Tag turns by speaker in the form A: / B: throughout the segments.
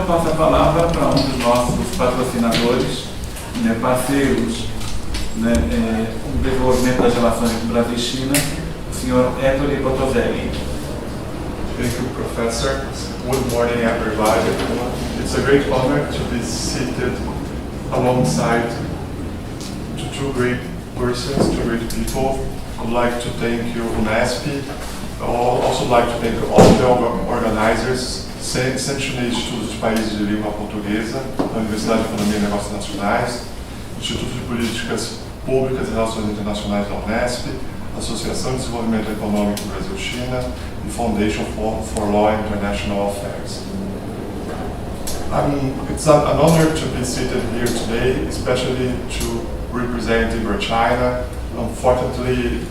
A: passo a palavra para um dos nossos patrocinadores, parceiros no desenvolvimento das relações entre Brasil e China, o senhor Ettore Botozelli.
B: Thank you, Professor. Good morning, everybody. It's a great honor to be seated alongside two great persons, two great people. I'd like to thank you, Unesp. I'd also like to thank all the organizers, Centro de Estudos de Países de Língua Portuguesa, da Universidade de Economia e Negócios Nacionais, Instituto de Políticas Públicas e Relações Internacionais da Unesp, Associação de Desenvolvimento Econômico Brasil-China e Foundation for Law and International Affairs. It's an honor to be seated here today, especially to represent China. Unfortunately,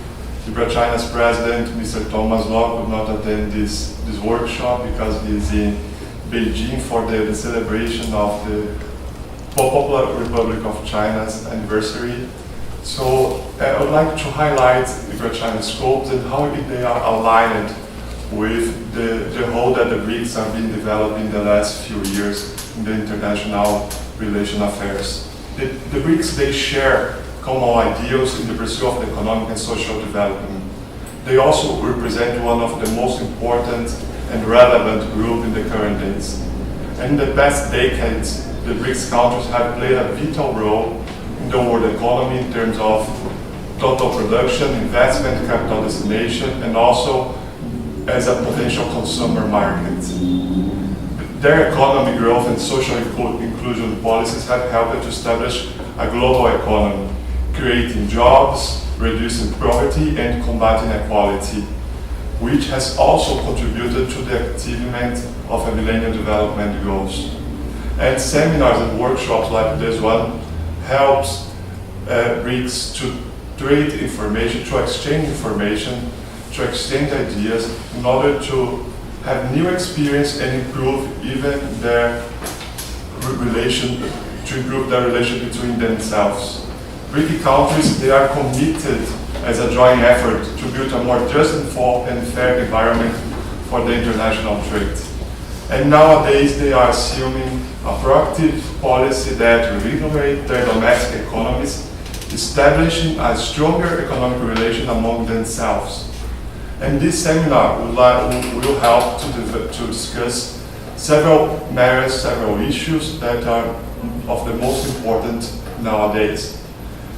B: China's president, Mr. Thomas Law, could not attend this workshop because he is in Beijing for the celebration of the Popular Republic of China's anniversary. So I would like to highlight China's scopes and how they are aligned with the role that the BRICS have been developing in the last few years in the international relation affairs. The BRICS, they share common ideals in the pursuit of economic and social development. They also represent one of the most important and relevant groups in the current days. And in the past decades, the BRICS countries have played a vital role in the world economy in terms of total production, investment, capital destination, and also as a potential consumer market. Their economic growth and social inclusion policies have helped to establish a global economy, creating jobs, reducing poverty, and combating inequality, which has also contributed to the achievement of the Millennium Development Goals. And seminars and workshops like this one helps BRICS to trade information, to exchange information, to exchange ideas in order to have new experience and improve even their relation, to improve their relation between themselves. BRIC countries, they are committed as a joint effort to build a more just and fair environment for the international trade. And nowadays they are assuming a proactive policy that reinvigorate their domestic economies, establishing a stronger economic relation among themselves. And this seminar will help to discuss several matters, several issues that are of the most important nowadays.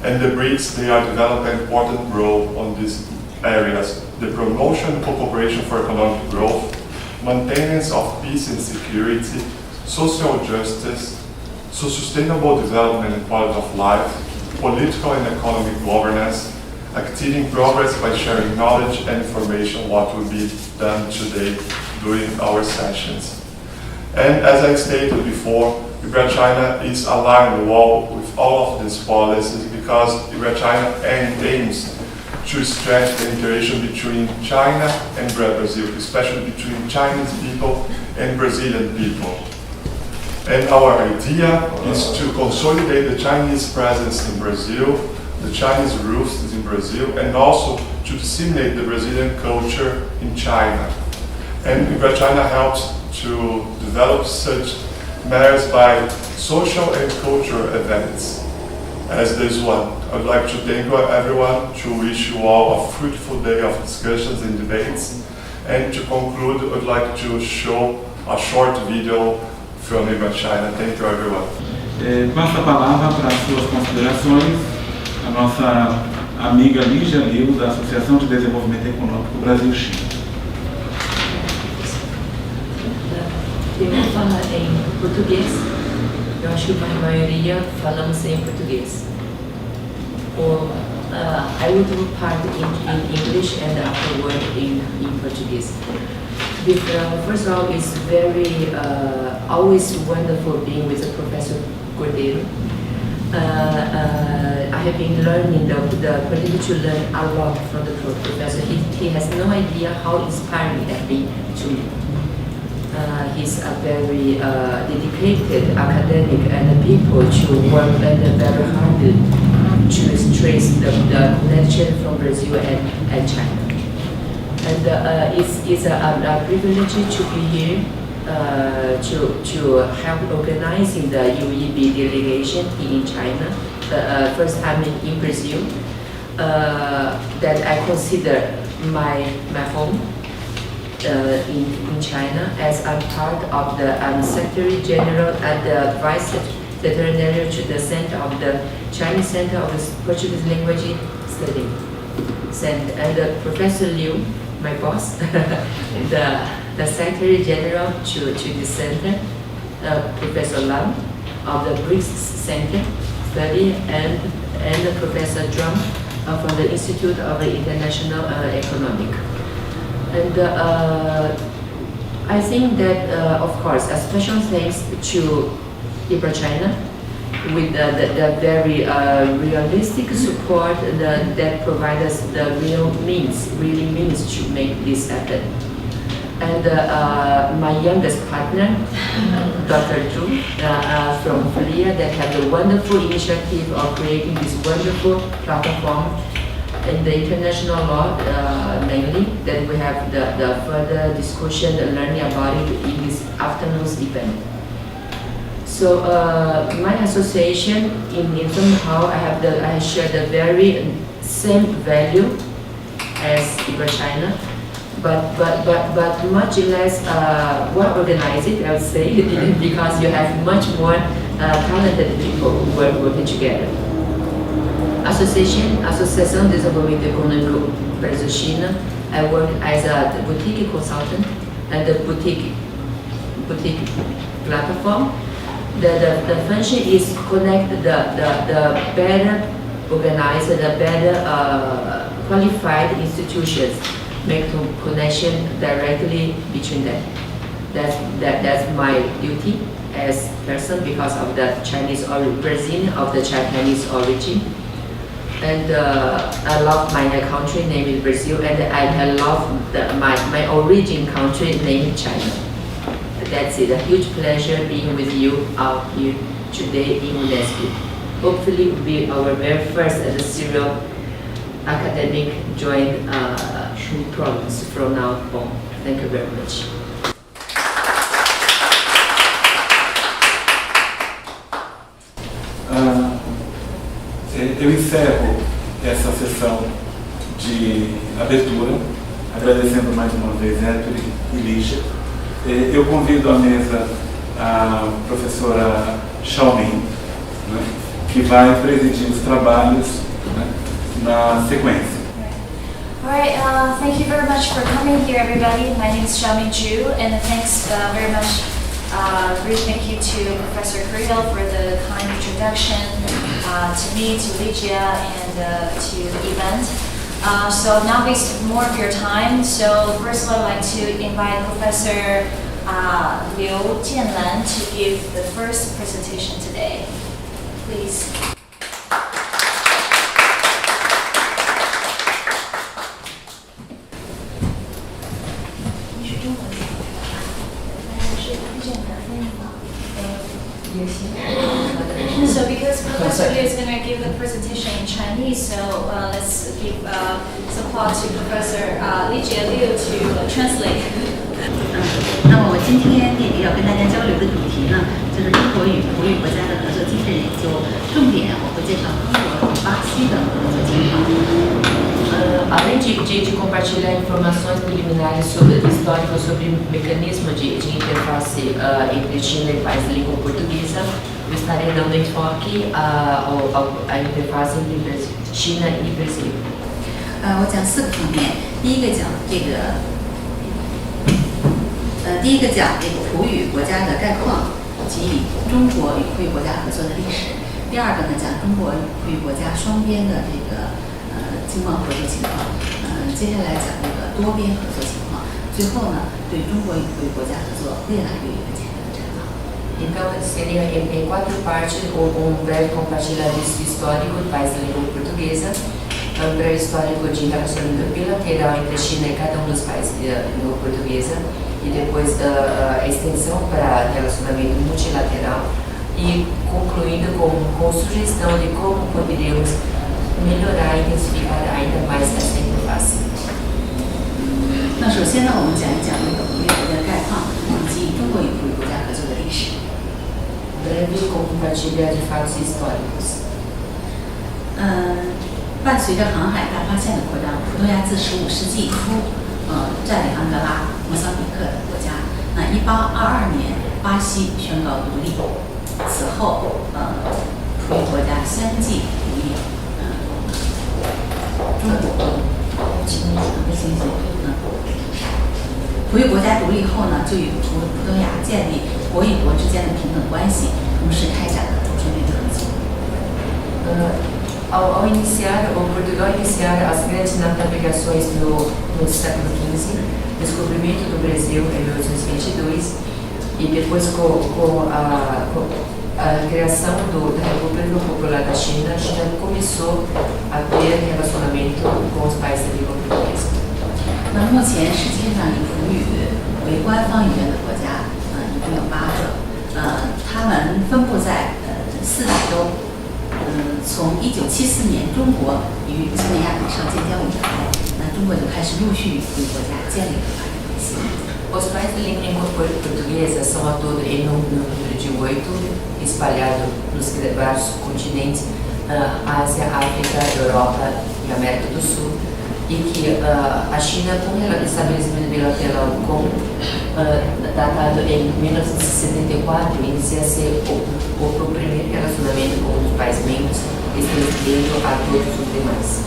B: And the BRICS, they are developing an important role on these areas: the promotion and cooperation for economic growth, maintenance of peace and security, social justice, sustainable development and quality of life, political and economic governance, achieving progress by sharing knowledge and information, what will be done today during our sessions. And as I stated before, China is aligned well with all of these policies because China aims to strengthen the interaction between China and Brazil, especially between Chinese people and Brazilian people. And our idea is to consolidate the Chinese presence in Brazil, the Chinese roots in Brazil, and also to disseminate the Brazilian culture in China. And China helps to develop such matters by social and cultural events, as this one. I'd like to thank everyone, to wish you all a fruitful day of discussions and debates. And to conclude, I'd like to show a short video from China. Thank you, everyone.
A: Passo a palavra para as suas considerações a nossa amiga Lígia Liu, da Associação de Desenvolvimento Econômico Brasil-China.
C: Eu vou falar em português. Eu acho que para a maioria falamos em português. I will do part in English and afterward in Portuguese. First of all, it's very always wonderful being with Professor Cordeiro. I have been learning the ability to learn a lot from the professor. He has no idea how inspiring it has been to me. He's a very dedicated academic and people to work very hard to trace the connection from Brazil and China. And it's a privilege to be here to help organizing the UEB delegation in China, the first time in Brazil, that I consider my home in China, as I'm part of the Secretary General and the Vice Secretary General to the Center of the Chinese Center of the Portuguese Language Study. And Professor Liu, my boss, the Secretary General to the center, Professor Lam of the BRICS Center Study, and Professor Drum from the Institute of International Economic. And I think that, of course, a special thanks to IBRA China with the very realistic support that provides us the really means to make this happen. And my youngest partner, Dr. Zhu from Korea, that had the wonderful initiative of creating this wonderful platform in the international law, mainly, that we have the further discussion and learning about it in this afternoon's event. So my association in somehow I share the very same value as IBRA China, but much less well organized, I would say, because you have much more talented people who are working together. Associação de Desenvolvimento Econômico Brasil-China, I work as a boutique consultant and the boutique platform. The function is connect the better organized, the better qualified institutions, make the connection directly between them. That's my duty as person because of the Chinese or Brazilian of the Chinese origin. And I love my country named Brazil, and I love my origin country named China. That's it. A huge pleasure being with you out here today in UNESCO. Hopefully, it will be our very first and serial academic joint programs from now on. Thank you very much.
A: Eu encerro essa sessão de abertura, agradecendo mais uma vez Héctor e Lígia. Eu convido à mesa a professora Xiaoming, né, que vai presidir os trabalhos, né, na sequência.
D: All right, thank you very much for coming here, everybody. My name is Xiaoming Zhu, and thanks very much. Great thank you to Professor Carrillo for the kind introduction, to me, to Ligia, and to the event. So now waste more of your time. So first of all, I'd like to invite Professor Liu Jianlan to give the first presentation today. Please. So because Professor Liu is going to give the presentation in Chinese, so let's give some applause to Professor Ligia Liu to translate.
E: 那么我今天要跟大家交流的主题呢，就是中国与葡语国家的合作精神研究，重点我会介绍中国与巴西的合作情况。
C: Além de compartilhar informações preliminares sobre históricas sobre o mecanismo de interface entre China e país de língua portuguesa, eu estarei dando enfoque à interface entre China e Brasil.
E: 我讲4个方面，第一个讲这个葡语国家的概况及中国与葡语国家合作的历史。第二个呢，讲中国与葡语国家双边的这个经贸合作情况。接下来讲这个多边合作情况。最后呢，对中国与葡语国家合作未来有一个简单的展望。
C: Então, seria em 4 partes breve compartilhamento histórico do país da língua portuguesa, breve histórico de relacionamento bilateral entre China e cada dos países da língua portuguesa, e depois a extensão para relacionamento multilateral, e concluindo com sugestão de como poderíamos melhorar e intensificar ainda mais essa interface.
E: 那首先呢，我们讲一讲这个葡语国家概况以及中国与
C: compartilha de fatos históricos.
E: 伴随着航海大发现的扩张，葡萄牙自15世纪初，占领安哥拉、莫桑比克的国家。那1822年，巴西宣告独立，此后，葡语国家相继独立。中国，葡语国家独立后呢，就与葡萄牙建立国与国之间的平等关系，同时开展了中美合作。
C: Ao iniciar, o Portugal iniciar as grandes navegações no século XV, o descobrimento do Brasil em 1822 e depois com a criação da República Popular da China, a China começou a ter relacionamento com os países de língua portuguesa.
E: 那目前世界上以葡语为官方语言的国家，一共有8个，它们分布在4大洲。从1974年中国与西南亚比上建交以来，那中国就开始陆续与葡语国家建立了发展关系。
C: Os países de língua portuguesa são ao todo em número de 8, espalhados nos vários continentes, Ásia, África, Europa e América do Sul, e que a China, com o estabelecimento bilateral datado em 1974, inicia-se o primeiro relacionamento com os países membros, estendendo a todos os demais.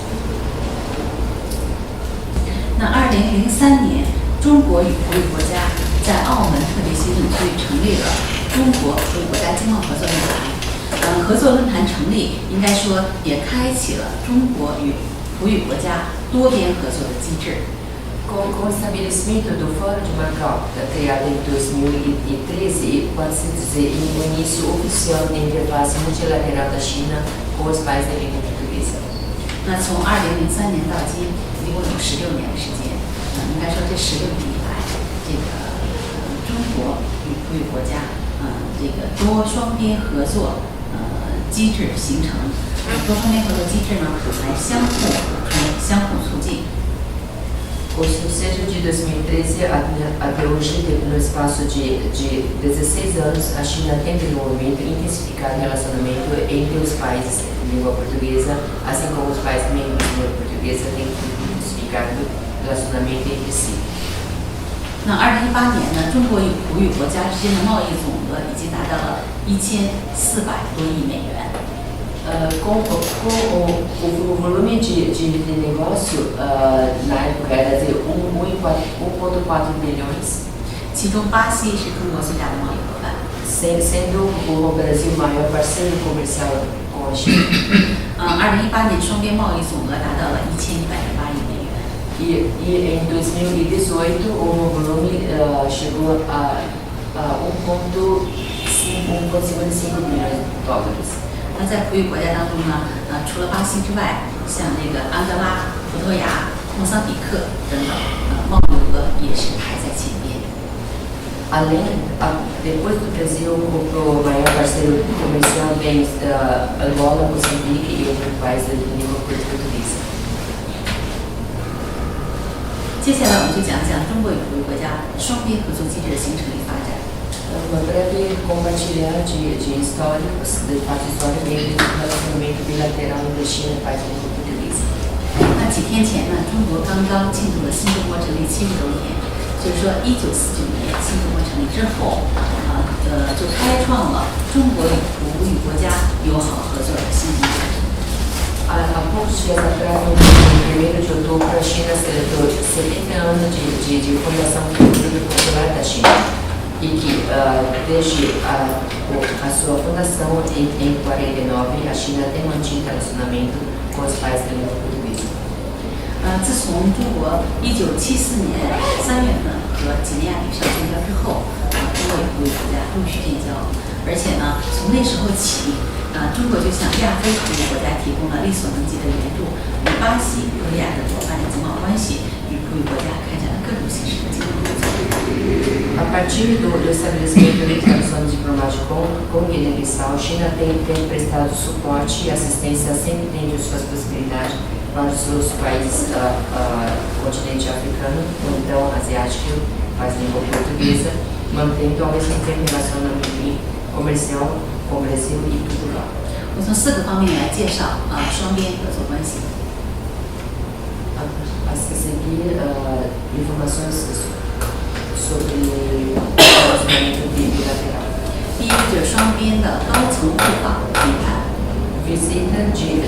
E: 那2003年，中国与葡语国家在澳门特别行政区成立了中国葡语国家经贸合作论坛。合作论坛成立，应该说也开启了中国与葡语国家多边合作的机制。
C: Com o estabelecimento do Fórum de Macau, criado em 2013, pode-se dizer o início oficial da interface multilateral da China com os países da língua portuguesa.
E: 那从2003年到今，一共有16年的时间。应该说这16年以来，这个中国与葡语国家这个多双边合作机制形成。多双边合作机制呢，来相互补充、相互促进。
C: Ou seja, de 2013 até hoje, no espaço de 16 anos, a China tem desenvolvido e intensificado o relacionamento entre os países de língua portuguesa, assim como os países membros de língua portuguesa têm intensificado o relacionamento entre si.
E: 那2018年呢，中国与葡语国家之间的贸易总额已经达到了1400多亿美元。
C: Com o volume de negócio na época era de 1,4 bilhões,
E: 其中巴西是中国最大的贸易伙伴。
C: sendo o Brasil o maior parceiro comercial com a China.
E: 2018年双边贸易总额达到了1108亿美元。
C: E em 2018 o volume chegou a 1,55 bilhões de dólares.
E: 那在葡语国家当中呢，除了巴西之外，像那个安哥拉、葡萄牙、莫桑比克等等，贸易额也是排在前面。
C: Depois do Brasil, o maior parceiro comercial vem Angola, Moçambique e outros países de língua portuguesa.
E: 接下来我们就讲讲中国与葡语国家双边合作机制的形成与发展。
C: Uma breve compartilhar de históricos, de fato histórico dentro do relacionamento bilateral entre China e países de língua portuguesa.
E: 那几天前呢，中国刚刚庆祝了新中国成立70周年，就是说1949年新中国成立之后，就开创了中国与葡语国家友好合作的新纪元。
C: Há poucos dias atrás, no dia 1º de outubro, a China celebrou 70 anos de fundação da República Popular da China. E que desde a sua fundação em 49, a China tem mantido relacionamento com os países da língua portuguesa.
E: 自从中国1974年3月份和几内亚比上建交之后，中国与葡语国家陆续建交，而且呢，从那时候起，中国就向亚非葡语国家提供了力所能及的援助，与巴西、葡萄牙等国发展经贸关系，与葡语国家开展了各种形式的经贸合作。
C: A partir do estabelecimento de relações diplomáticas com Guiné-Bissau, a China tem prestado suporte e assistência sempre dentro de suas possibilidades para os seus países continente africano, ou então asiático, país de língua portuguesa, mantendo ao mesmo tempo relacionamento comercial com o Brasil e Portugal.
E: 我从4个方面来介绍双边合作关系。
C: A seguir, informações sobre o relacionamento bilateral.
E: 第一个就是双边的高层互访平台。
C: Visita de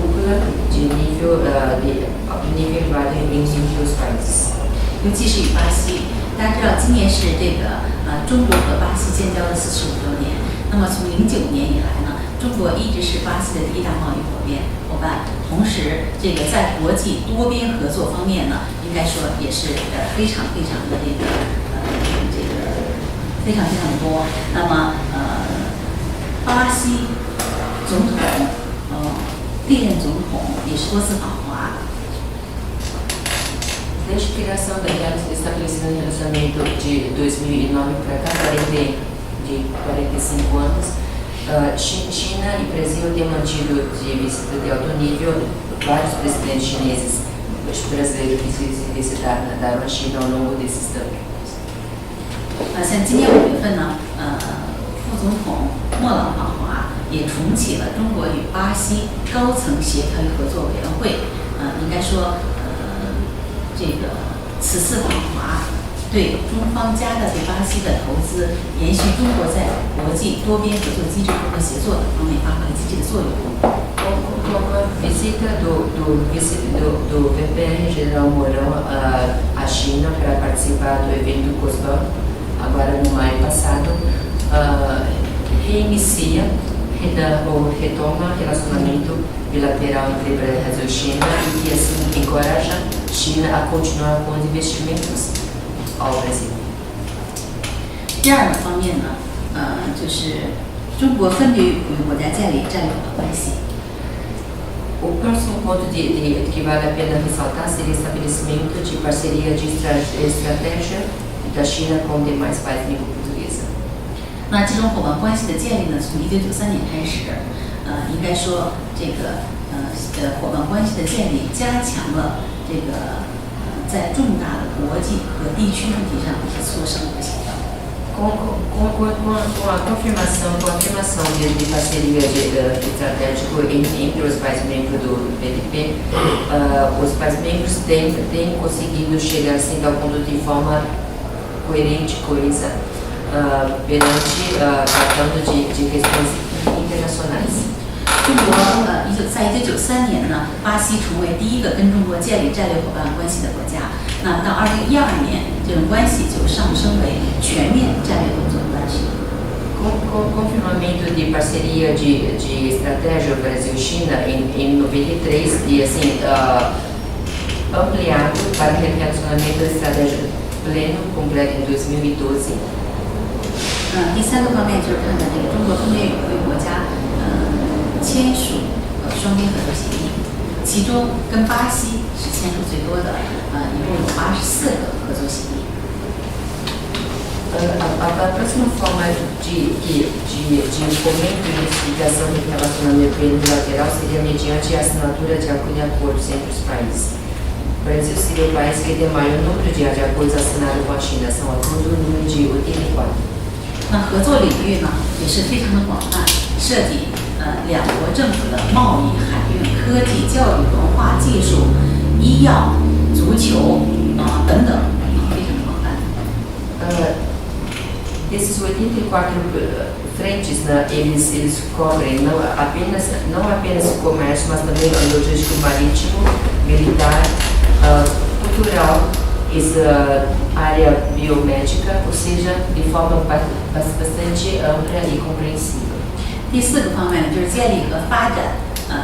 C: cúpula de nível elevado em os países.
E: 尤其是与巴西，大家知道今年是这个中国和巴西建交的45周年。那么从09年以来呢，中国一直是巴西的第一大贸易伙伴。同时，这个在国际多边合作方面呢，应该说也是非常的非常多。那么巴西总统历任总统也是多次访华。
C: Desde a criação estabelecimento do relacionamento de 2009 para cá, 45 anos, China e Brasil têm mantido de visita de alto nível. Vários presidentes chineses, brasileiros que visitaram a China ao longo desses tempos.
E: 像今年5月份呢，副总统莫朗访华，也重启了中国与巴西高层协调与合作委员会。应该说，这个此次访华对中方加大对巴西的投资，延续中国在国际多边合作机制和协作等方面发挥了积极的作用。
C: Com a visita do VPR General Mourão à China para participar do evento COSBAN, agora no maio passado, reinicia ou retoma relacionamento bilateral entre Brasil e China e que assim encoraja a China a continuar com os investimentos ao Brasil.
E: 第二个方面呢，就是中国分别与国家建立战略伙伴关系。
C: O próximo ponto que vale a pena ressaltar seria o estabelecimento de parceria de estratégia da China com demais países de língua portuguesa.
E: 那这种伙伴关系的建立呢，从1993年开始，应该说这个伙伴关系的建立加强了这个在重大的国际和地区问题上是磋商和协调。
C: Com a confirmação de parceria estratégico entre os países membros do BDP, os países membros têm conseguido chegar assim ao ponto de forma coerente, coesa, tratando de questões internacionais.
E: 中国在1993年呢，巴西成为第一个跟中国建立战略伙伴关系的国家。那到2012年，这种关系就上升为全面战略合作关系。
C: Com o confirmamento de parceria de estratégia Brasil-China em 93 e assim ampliado para relacionamento estratégico pleno completo em 2012.
E: 第三个方面就是看看这个中国分别与会国家签署双边合作协议，其中跟巴西是签署最多的，一共有84个合作协议。
C: A próxima forma de fomento e identificação de relacionamento bilateral seria mediante a assinatura de acordos entre os países. O Brasil seria o país que tem maior número de acordos assinados com a China, são acordos no número de 84.
E: 那合作领域呢也是非常的广泛，涉及两国政府的贸易、海运、科技、教育、文化、技术、医药、足球等等，非常广泛。
C: Desses 84 frentes, né, eles cobrem não apenas o comércio, mas também o logístico marítimo, militar, cultural, essa área biomédica, ou seja, de forma bastante ampla e compreensível.
E: 第四个方面呢，就是建立和发展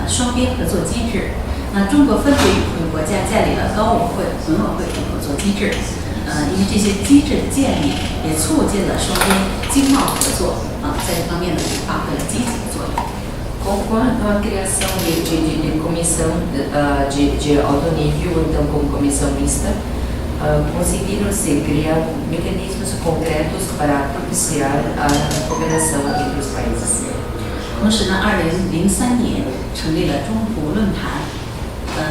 E: 双边合作机制。那中国分别与会国家建立了高委会、本委会等合作机制。因为这些机制的建立，也促进了双边经贸合作在这方面呢也发挥了积极的作用。
C: Com a criação de comissão de alto nível, então como comissão mista, conseguiram-se criar mecanismos concretos para propiciar a cooperação entre os países.
E: 同时呢，2003年成立了中葡论坛。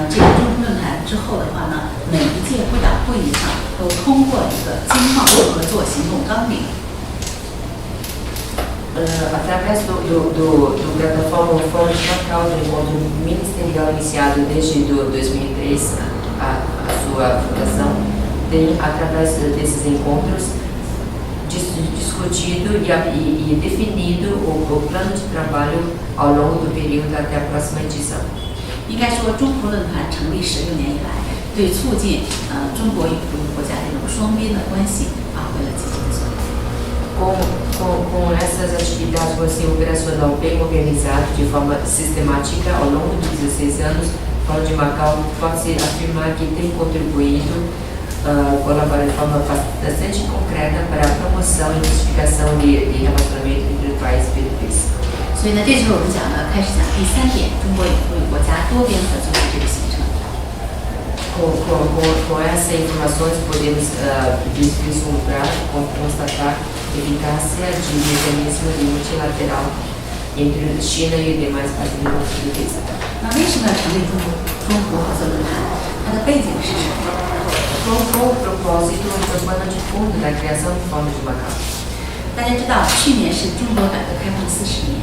E: 这个中葡论坛之后的话呢，每一届会长会议上都通过一个经贸合作行动纲领。
C: Através do plataforma Fórum de Macau, do encontro ministerial iniciado desde 2003, a sua fundação, tem, através desses encontros, discutido e definido o plano de trabalho ao longo do período até a próxima edição.
E: 应该说，中葡论坛成立16年以来，对促进中国与葡语国家这种双边的关系发挥了积极的作用。
C: Com essas atividades, com esse operacional bem organizado, de forma sistemática, ao longo dos 16 anos, o Fórum de Macau pode-se afirmar que tem contribuído, colaborando de forma bastante concreta para a promoção e intensificação de relacionamento entre os países PDPs.
E: 所以呢，这时候我们开始讲第3点，中国与葡语国家多边合作的这个形成。
C: Com essas informações podemos vislumbrar, constatar eficácia de mecanismo de multilateral entre China e os demais países PDPs.
E: 那为什么要成立中葡合作论坛？它的背景是什么？
C: Qual foi o propósito e o plano de fundo da criação do Fórum de Macau?
E: 大家知道，去年是中国改革开放40年。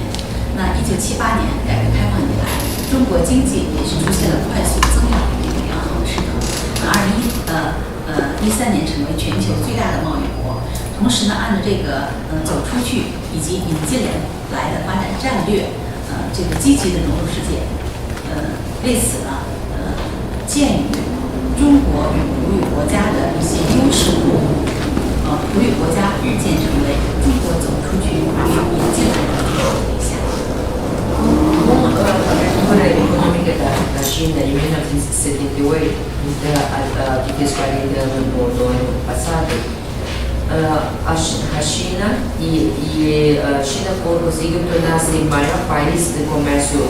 E: 那1978年改革开放以来，中国经济也是出现了快速增长的一个良好的势头。那2013年成为全球最大的贸易国。同时呢，按照这个走出去以及引进来的发展战略，这个积极的融入世界。为此呢，鉴于中国与葡语国家的一些优势互补，葡语国家日渐成为中国走出去与引进来的重要对象。
C: Com a abertura econômica da China em 1978, que fez 40 anos no ano passado, a China a China conseguiu tornar-se o maior país de comércio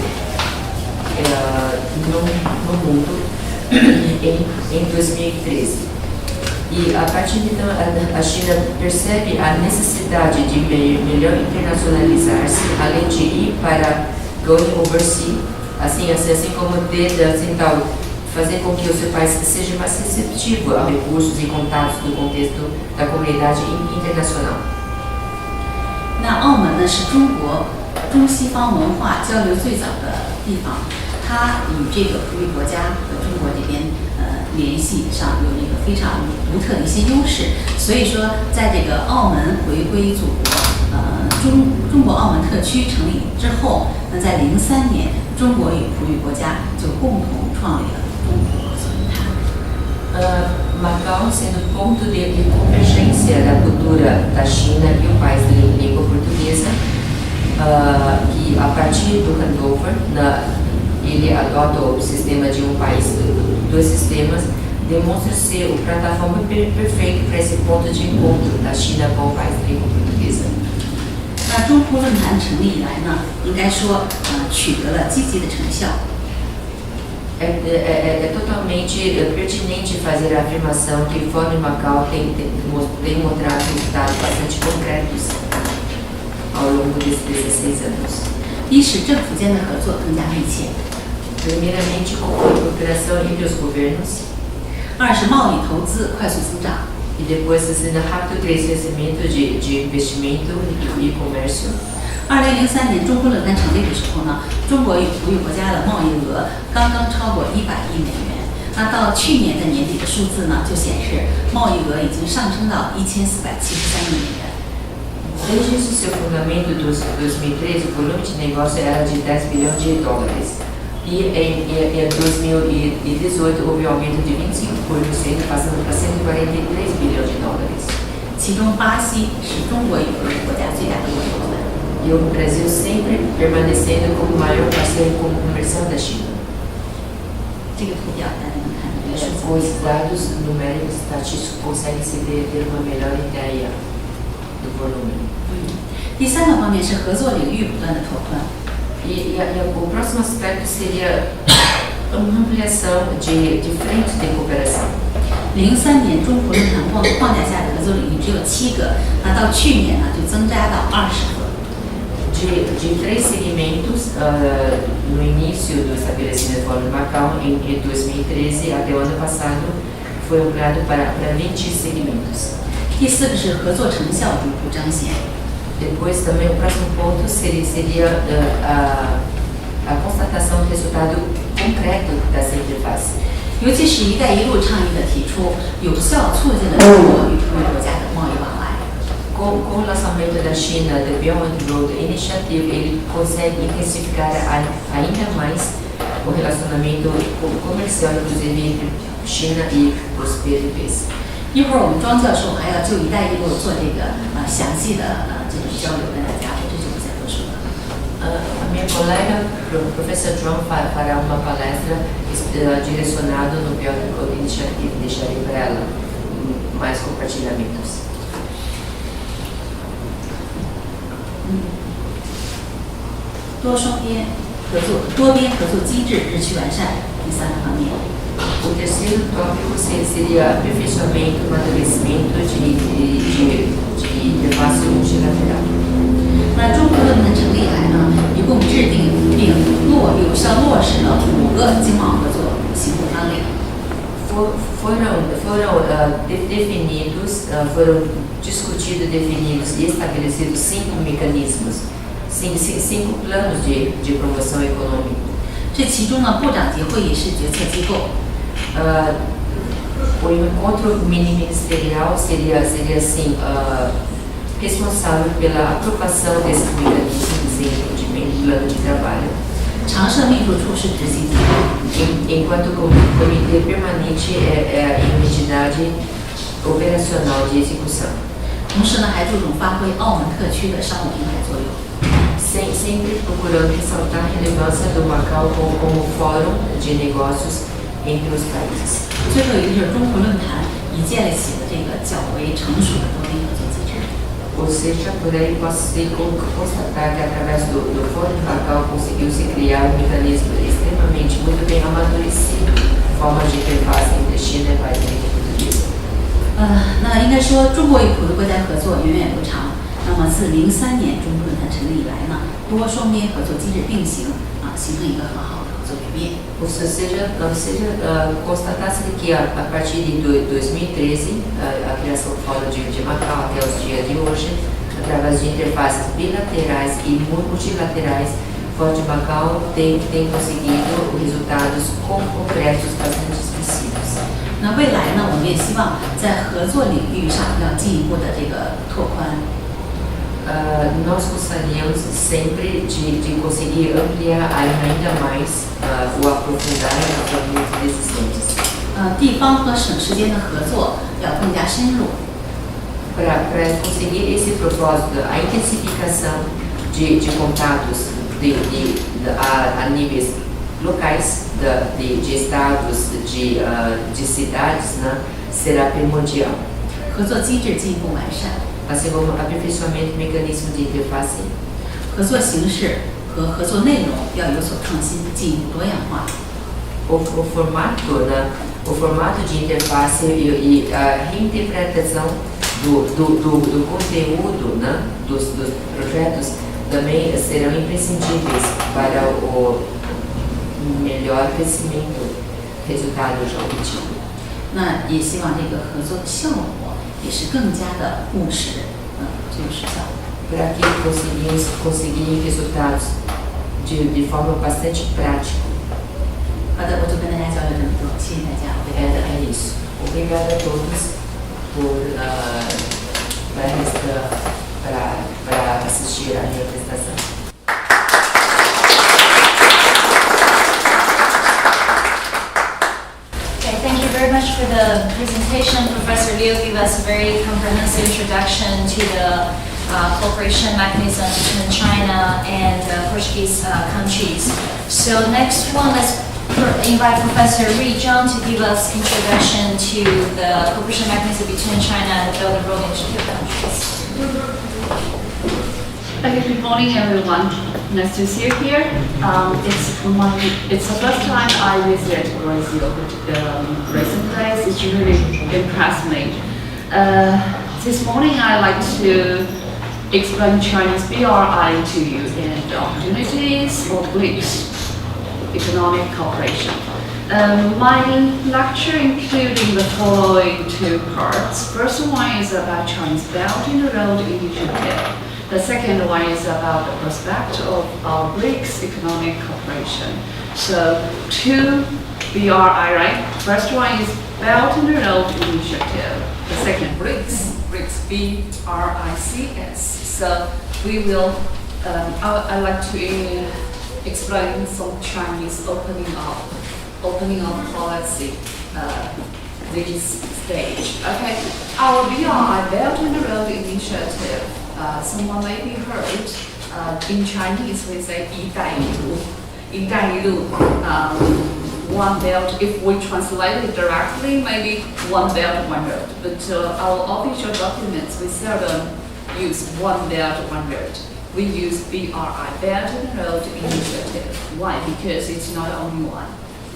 C: no mundo em 2013. E a partir de então a China percebe a necessidade de melhor internacionalizar-se, além de ir para going overseas, assim como tentar fazer com que o seu país seja mais receptivo a recursos e contatos do contexto da comunidade internacional.
E: 那澳门呢是中国中西方文化交流最早的地方，它与这个葡语国家和中国这边联系上有一个非常独特的一些优势，所以说在这个澳门回归祖国，中国澳门特区成立之后，那在03年，中国与葡语国家就共同创立了中葡合作论坛。
C: Macau sendo ponto de convergência da cultura da China e o país de língua portuguesa, que a partir do handover, ele adota o sistema de país, dois sistemas, demonstra ser a plataforma perfeita para esse ponto de encontro da China com o país de língua portuguesa.
E: 那中葡论坛成立以来呢，应该说取得了积极的成效。
C: É totalmente pertinente fazer a afirmação que o Fórum de Macau tem mostrado resultados bastante concretos ao longo desses 16 anos.
E: 一是政府间的合作更加密切。
C: Primeiramente, com a cooperação entre os governos.
E: 二是贸易投资快速增长。
C: E depois, sendo rápido crescimento de investimento e comércio.
E: 2003年中葡论坛成立的时候呢，中国与葡语国家的贸易额刚刚超过100亿美元。那到去年的年底的数字呢，就显示贸易额已经上升到1473亿美元。
C: Desde seu fundamento em 2013, o volume de negócio era de 10 bilhões de dólares. E em 2018 houve um aumento de 25%, passando para 143 bilhões de dólares.
E: 其中巴西是中国与葡语国家最大的贸易伙伴。
C: E o Brasil sempre permanecendo como o maior parceiro comercial da China.
E: 这个图表大家能看到。
C: Os dados numéricos estatísticos conseguem se ter uma melhor ideia do volume.
E: 第三个方面是合作领域不断的拓宽。
C: E o próximo aspecto seria uma ampliação de frentes de cooperação.
E: 03年中葡论坛框架下的合作领域只有7个，那到去年呢就增加到20个。
C: De 3 segmentos no início do estabelecimento do Fórum de Macau, em 2013 até o ano passado, foi ampliado para 20 segmentos.
E: 第四个是合作成效逐步彰显。
C: Depois também o próximo ponto seria a constatação do resultado concreto dessa interface.
E: 尤其是“一带一路”倡议的提出，有效促进了中国与富裕国家的贸易往来。
C: Com o lançamento da China, the Belt and Road Initiative, ele consegue intensificar ainda mais o relacionamento comercial, inclusive entre China e os PRPs.
E: 一会儿我们庄教授还要就“一带一路”做这个详细的这种交流跟大家，我这就不再多说了。
C: A minha colega, o professor John, fará uma palestra direcionada no Belt and Road Initiative, deixarei para ela mais compartilhamentos.
E: 多边合作机制日趋完善，第3个方面。
C: O terceiro tópico seria aperfeiçoamento, amadurecimento de interface multilateral.
E: 那中国论坛成立以来呢，一共制定并有效落实了5个经贸合作行动纲领。
C: Foram discutidos, definidos e estabelecidos 5 mecanismos, 5 planos de promoção econômica.
E: 这其中呢，部长级会议是决策机构。
C: O encontro mini-ministerial seria assim, responsável pela aprovação desses mecanismos em plano de trabalho.
E: 常设秘书处是执行机构。
C: Enquanto o comitê permanente é a entidade operacional de execução.
E: 同时呢，还注重发挥澳门特区的商务平台作用。
C: Sempre procurando ressaltar a relevância do Macau como fórum de negócios entre os países.
E: 最后一个就是中国论坛已建立起了这个较为成熟的多边合作机制。
C: Ou seja, por aí posso constatar que através do Fórum de Macau conseguiu-se criar um mecanismo extremamente muito bem amadurecido, forma de interface entre China e países portugueses.
E: 那应该说中国与普通国家合作源远流长。那么自03年中国论坛成立以来呢，多双边合作机制并行形成一个很好的合作局面。
C: Ou seja, constatar-se que a partir de 2013, a criação do Fórum de Macau até os dias de hoje, através de interfaces bilaterais e multilaterais, o Fórum de Macau tem conseguido resultados concretos bastante expressivos.
E: 那未来呢，我们也希望在合作领域上要进一步的这个拓宽。
C: Nós gostaríamos sempre de conseguir ampliar ainda mais ou aprofundar os relacionamentos existentes.
E: 地方和省之间的合作要更加深入。
C: Para conseguir esse propósito, a intensificação de contatos a níveis locais, de estados, de cidades, né, será primordial.
E: 合作机制进一步完善。
C: Assim como aperfeiçoamento do mecanismo de interface.
E: 合作形式和合作内容要有所创新，进一步多样化。
C: O formato de interface e a reinterpretação do conteúdo, né, dos projetos também serão imprescindíveis para o melhor crescimento, resultado já obtido.
E: 那也希望这个合作的效果也是更加的务实，最有实效。
C: Para que conseguir resultados de forma bastante prática.
E: 好的，我就跟大家交流这么多，谢谢大家。
C: É isso. Obrigada a todos para assistir à minha apresentação.
D: Okay, thank you very much for the presentation. Professor Liu gave us a very comprehensive introduction to the cooperation mechanism between China and Portuguese countries. So next one, let's invite Professor Ri Zhang to give us introduction to the cooperation mechanism between China and the Belt and Road Initiative countries.
F: Good morning, everyone. Nice to see you here. It's the first time I visit Brazil recent days. It's really impressed me. This morning, I'd like to explain Chinese BRI to you and the opportunities for BRICS economic cooperation. My lecture including the following two parts. First one is about Chinese Belt and Road Initiative. The second one is about the prospect of our BRICS economic cooperation. So two BRI, right? First one is Belt and Road Initiative. The second BRICS, BRICS. So we will, I'd like to explain some Chinese opening up policy this stage. Okay, our BRI, Belt and Road Initiative, someone may be heard, in Chinese we say 一带一路. 一带一路, one belt, if we translate it directly, maybe one belt, one road. But our official documents, we seldom use one belt, one road. We use BRI, Belt and Road Initiative. Why? Because it's not only one.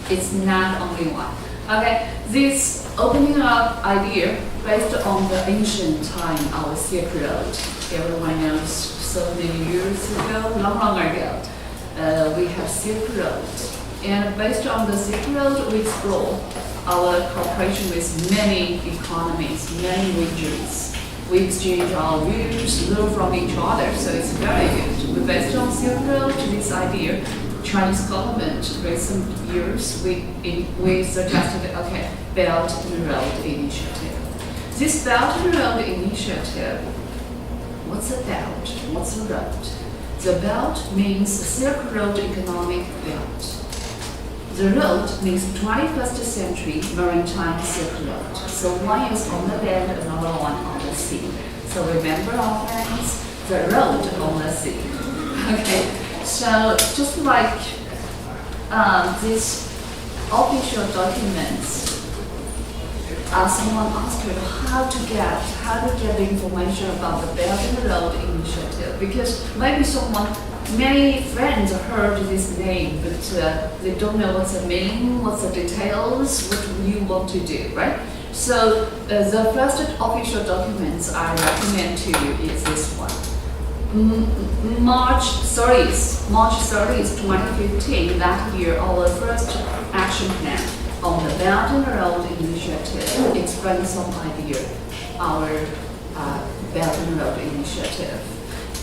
F: It's not only one. Okay, this opening up idea based on the ancient time, our Silk Road. Everyone knows so many years ago, long ago, we have Silk Road. And based on the Silk Road, we explore our cooperation with many economies, many regions. We exchange our views, learn from each other, so it's very good. But based on Silk Road, this idea, Chinese government, recent years, we suggested, okay, Belt and Road Initiative. This Belt and Road Initiative, what's a belt? What's a road? The belt means Silk Road economic belt. The road means 21st century maritime Silk Road. So one is on the land, another one on the sea. So remember our friends, the road on the sea. Okay, so just like these official documents, someone asked me how to get the information about the Belt and Road Initiative, because maybe many friends heard this name, but they don't know what's the meaning, what's the details, what you want to do, right? So the first official documents I recommend to you is this one. March 30th, 2015, that year, our first action plan on the Belt and Road Initiative explains some idea, our Belt and Road Initiative.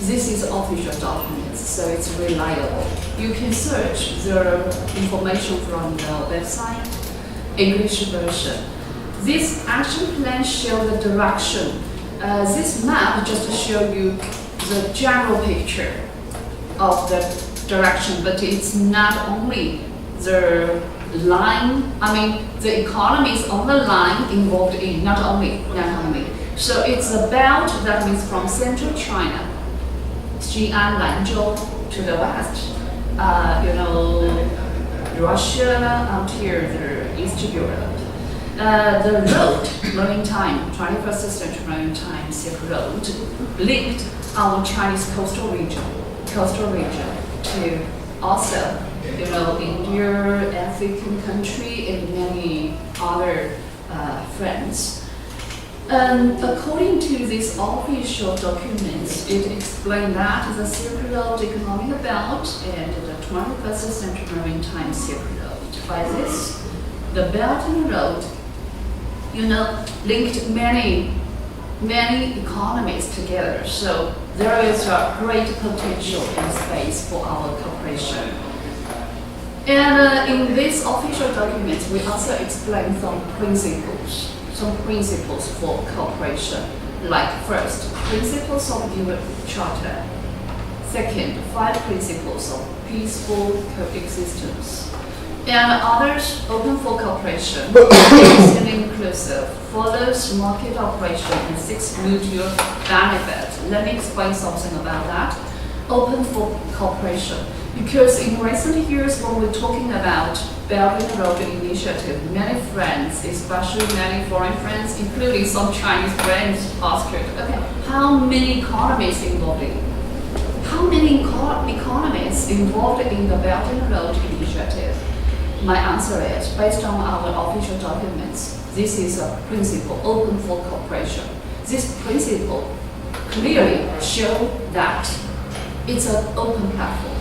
F: This is official documents, so it's reliable. You can search the information from the website, English version. This action plan shows the direction. This map just shows you the general picture of the direction, but it's not only the line, the economies on the line involved in, not only. So it's a belt that means from central China, Xi'an, Lanzhou to the west, Russia until the East Europe. The road, maritime, 21st century maritime Silk Road, linked our Chinese coastal region to also, India, African country, and many other friends. According to these official documents, it explained that the Silk Road economic belt and the 21st century maritime Silk Road. By this, the belt and road, linked many economies together. So there is a great potential and space for our cooperation. And in these official documents, we also explain some principles for cooperation. Like first, principles of UN Charter. Second, 5 principles of peaceful coexistence. And others, open for cooperation, and inclusive, follows market operation and seeks mutual benefit. Let me explain something about that. Open for cooperation. Because in recent years, when we're talking about Belt and Road Initiative, many friends, especially many foreign friends, including some Chinese friends, asked, okay, how many economies involved in? How many economies involved in the Belt and Road Initiative? My answer is, based on our official documents, this is a principle, open for cooperation. This principle clearly shows that it's an open platform.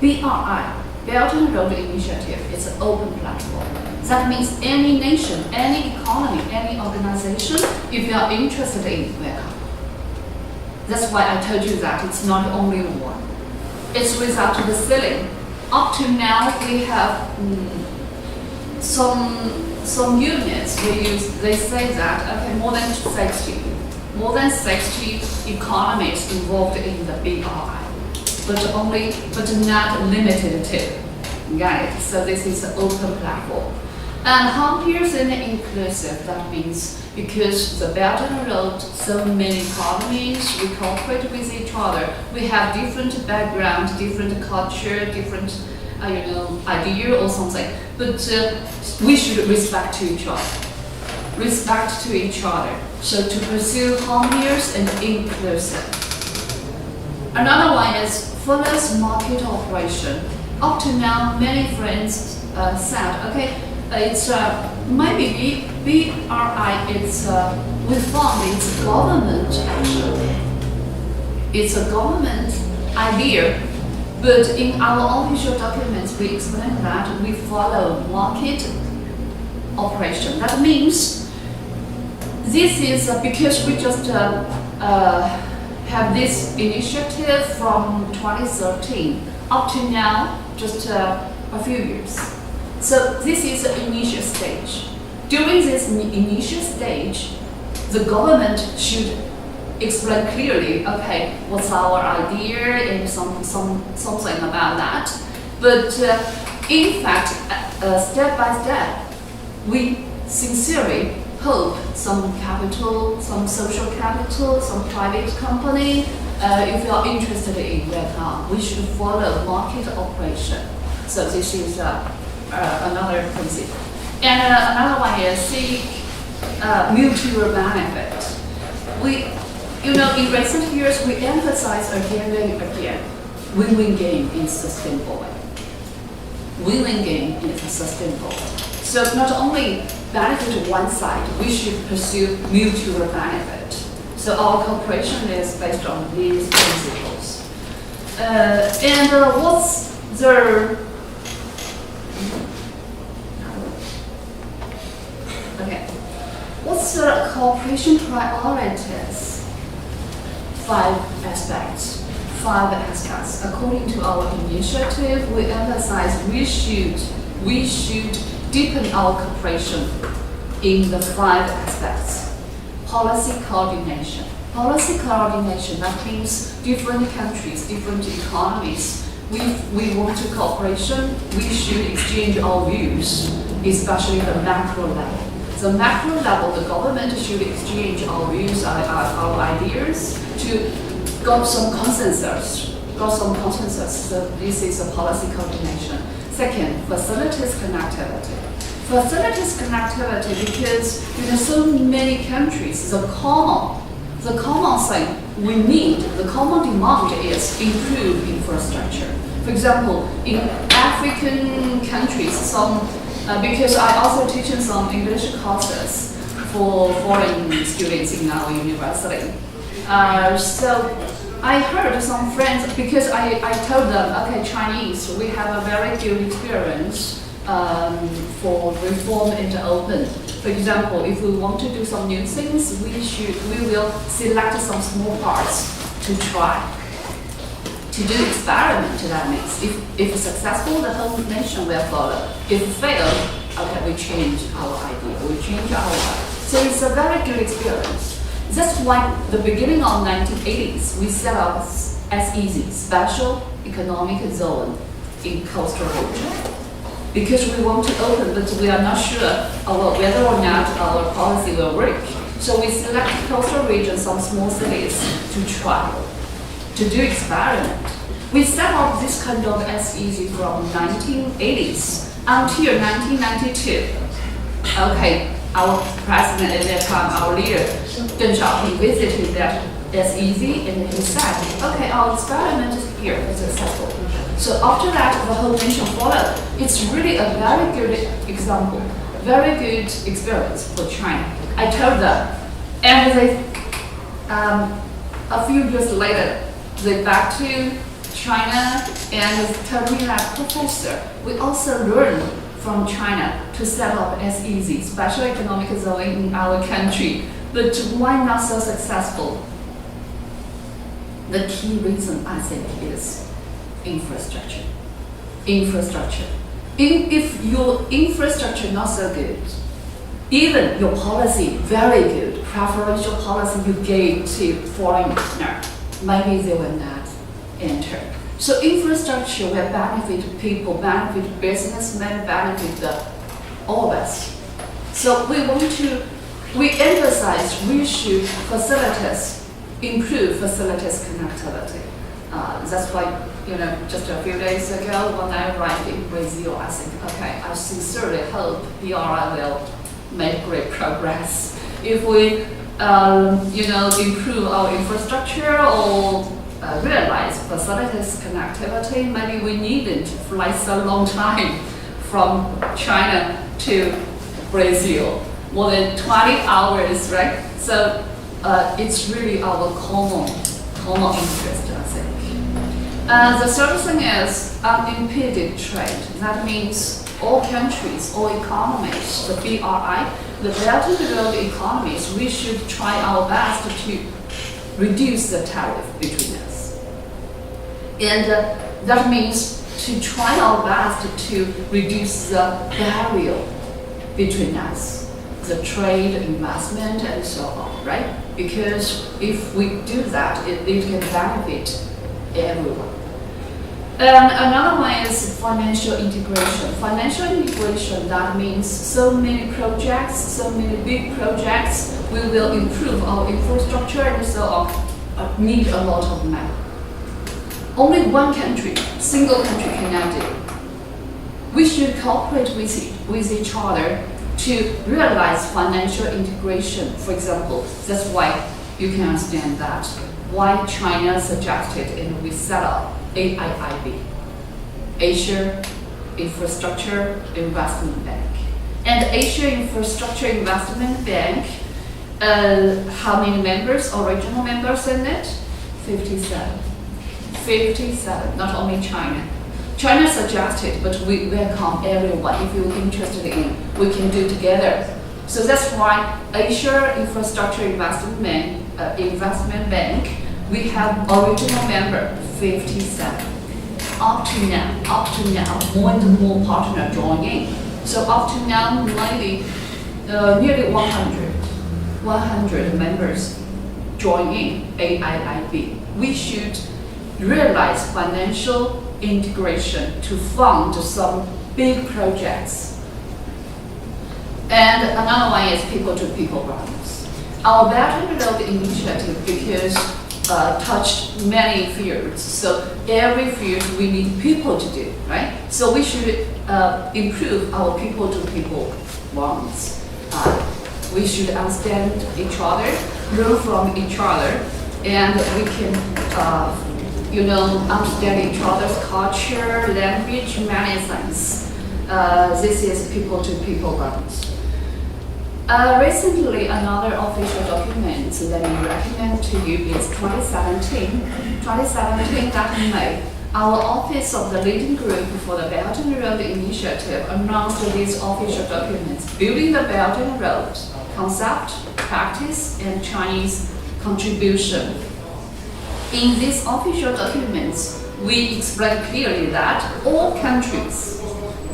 F: BRI, Belt and Road Initiative, is an open platform. That means any nation, any economy, any organization, if you are interested in, welcome. That's why I told you that it's not only one. It's without the ceiling. Up to now, we have some units. They say that okay, more than 60 economies involved in the BRI, but not limited to. Got it? So this is an open platform. And harmonious and inclusive, that means because the Belt and Road, so many economies, we cooperate with each other. We have different background, different culture, different idea or something. But we should respect to each other. Respect to each other. So to pursue harmonious and inclusive. Another one is fullest market operation. Up to now, many friends said, okay, it's maybe BRI. We found it's government actually. It's a government idea, but in our official documents we explain that we follow market operation. That means this is because we just have this initiative from 2013 up to now, just a few years. So this is the initial stage. During this initial stage, the government should explain clearly, okay, what's our idea and something about that. But in fact, step by step, we sincerely hope some capital, some social capital, some private company, if you are interested in Vietnam, we should follow market operation. So this is another principle. And another one is seek mutual benefit. In recent years, we emphasize again and again, win-win game in sustainable way. Win-win game in a sustainable way. So not only benefit to one side, we should pursue mutual benefit. So our cooperation is based on these principles. And what's the What's the cooperation priorities? 5 aspects. According to our initiative, we emphasize we should deepen our cooperation in the 5 aspects. Policy coordination. That means different countries, different economies. We want to cooperation. We should exchange our views, especially the macro level. The macro level, the government should exchange our views, our ideas to got some consensus. So this is a policy coordination. Second, facilities connectivity. Because in so many countries, the common thing we need, the common demand is improved infrastructure. For example, in African countries, because I also teach some English courses for foreign students in our university. So I heard some friends, because I told them, okay, Chinese, we have a very good experience for reform and open. For example, if we want to do some new things, we will select some small parts to try. To do experiment, that means if successful, the whole nation will follow. If failed, okay, we change our idea, So it's a very good experience. That's why the beginning of 1980s, we set up SEZ, Special Economic Zone in coastal region. Because we want to open, but we are not sure whether or not our policy will work. So we select coastal region, some small cities to try. To do experiment. We set up this kind of SEZ from 1980s until 1992. Okay, our president at that time, our leader, Deng Xiaoping, visited that SEZ and he said, okay, our experiment is here, it's successful. So after that, the whole nation followed. It's really a very good example, very good experience for China. I told them, and they, a few years later, they back to China and told me that, Professor, we also learned from China to set up SEZ, Special Economic Zone, in our country, but why not so successful? The key reason I think is infrastructure. Infrastructure. If your infrastructure not so good, even your policy very good, preferential policy you gave to foreigner, maybe they will not enter. So infrastructure will benefit people, benefit businessmen, benefit all of us. So we emphasize we should improve facilities connectivity. That's why, just a few days ago when I arrived in Brazil, I think, okay, I sincerely hope BRI will make great progress. If we, improve our infrastructure or realize facilities connectivity, maybe we needn't fly so long time from China to Brazil, more than 20 hours, right? So it's really our common interest, I think. The third thing is unimpeded trade. That means all countries, all economies, the BRI, the Belt and Road economies, we should try our best to reduce the tariff between us. And that means to try our best to reduce the barrier between us, the trade, investment, and so on, right? Because if we do that, it can benefit everyone. And another one is financial integration. Financial integration, that means so many projects, so many big projects, we will improve our infrastructure and so on, need a lot of money. Only one country, single country cannot do. We should cooperate with each other to realize financial integration. For example, that's why you can understand that why China suggested and we set up AIIB, Asia Infrastructure Investment Bank. And Asia Infrastructure Investment Bank, how many members, original members in it? 57. 57, not only China. China suggested, but we welcome everyone. If you're interested in, we can do together. So that's why Asia Infrastructure Investment Bank, we have original member 57. Up to now, more and more partners join in. So up to now, maybe nearly 100 members join in AIIB. We should realize financial integration to fund some big projects. And another one is people-to-people grants. Our Belt and Road initiative, because touched many fields, so every field we need people to do, right? So we should improve our people-to-people bonds. We should understand each other, learn from each other, and we can understand each other's culture, language, many things. This is people-to-people bonds. Recently, another official document that we recommend to you is 2017. 2017, that in May, our Office of the Leading Group for the Belt and Road Initiative announced these official documents, Building the Belt and Road, Concept, Practice, and Chinese Contribution. In these official documents, we explain clearly that all countries,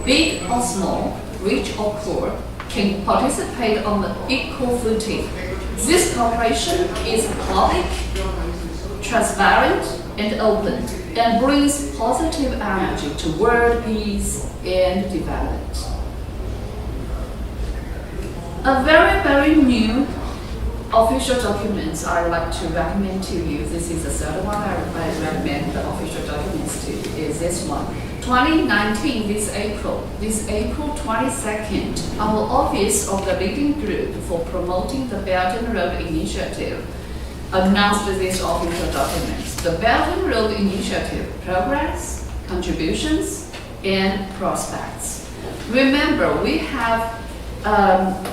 F: big or small, rich or poor, can participate on the equal footing. This cooperation is public, transparent, and open, and brings positive energy to world peace and development. A very, very new official documents I would like to recommend to you. This is the third one I recommend the official documents to, is this one. 2019, this April 22nd, our Office of the Leading Group for Promoting the Belt and Road Initiative announced these official documents. The Belt and Road Initiative Progress, Contributions, and Prospects. Remember, we have 5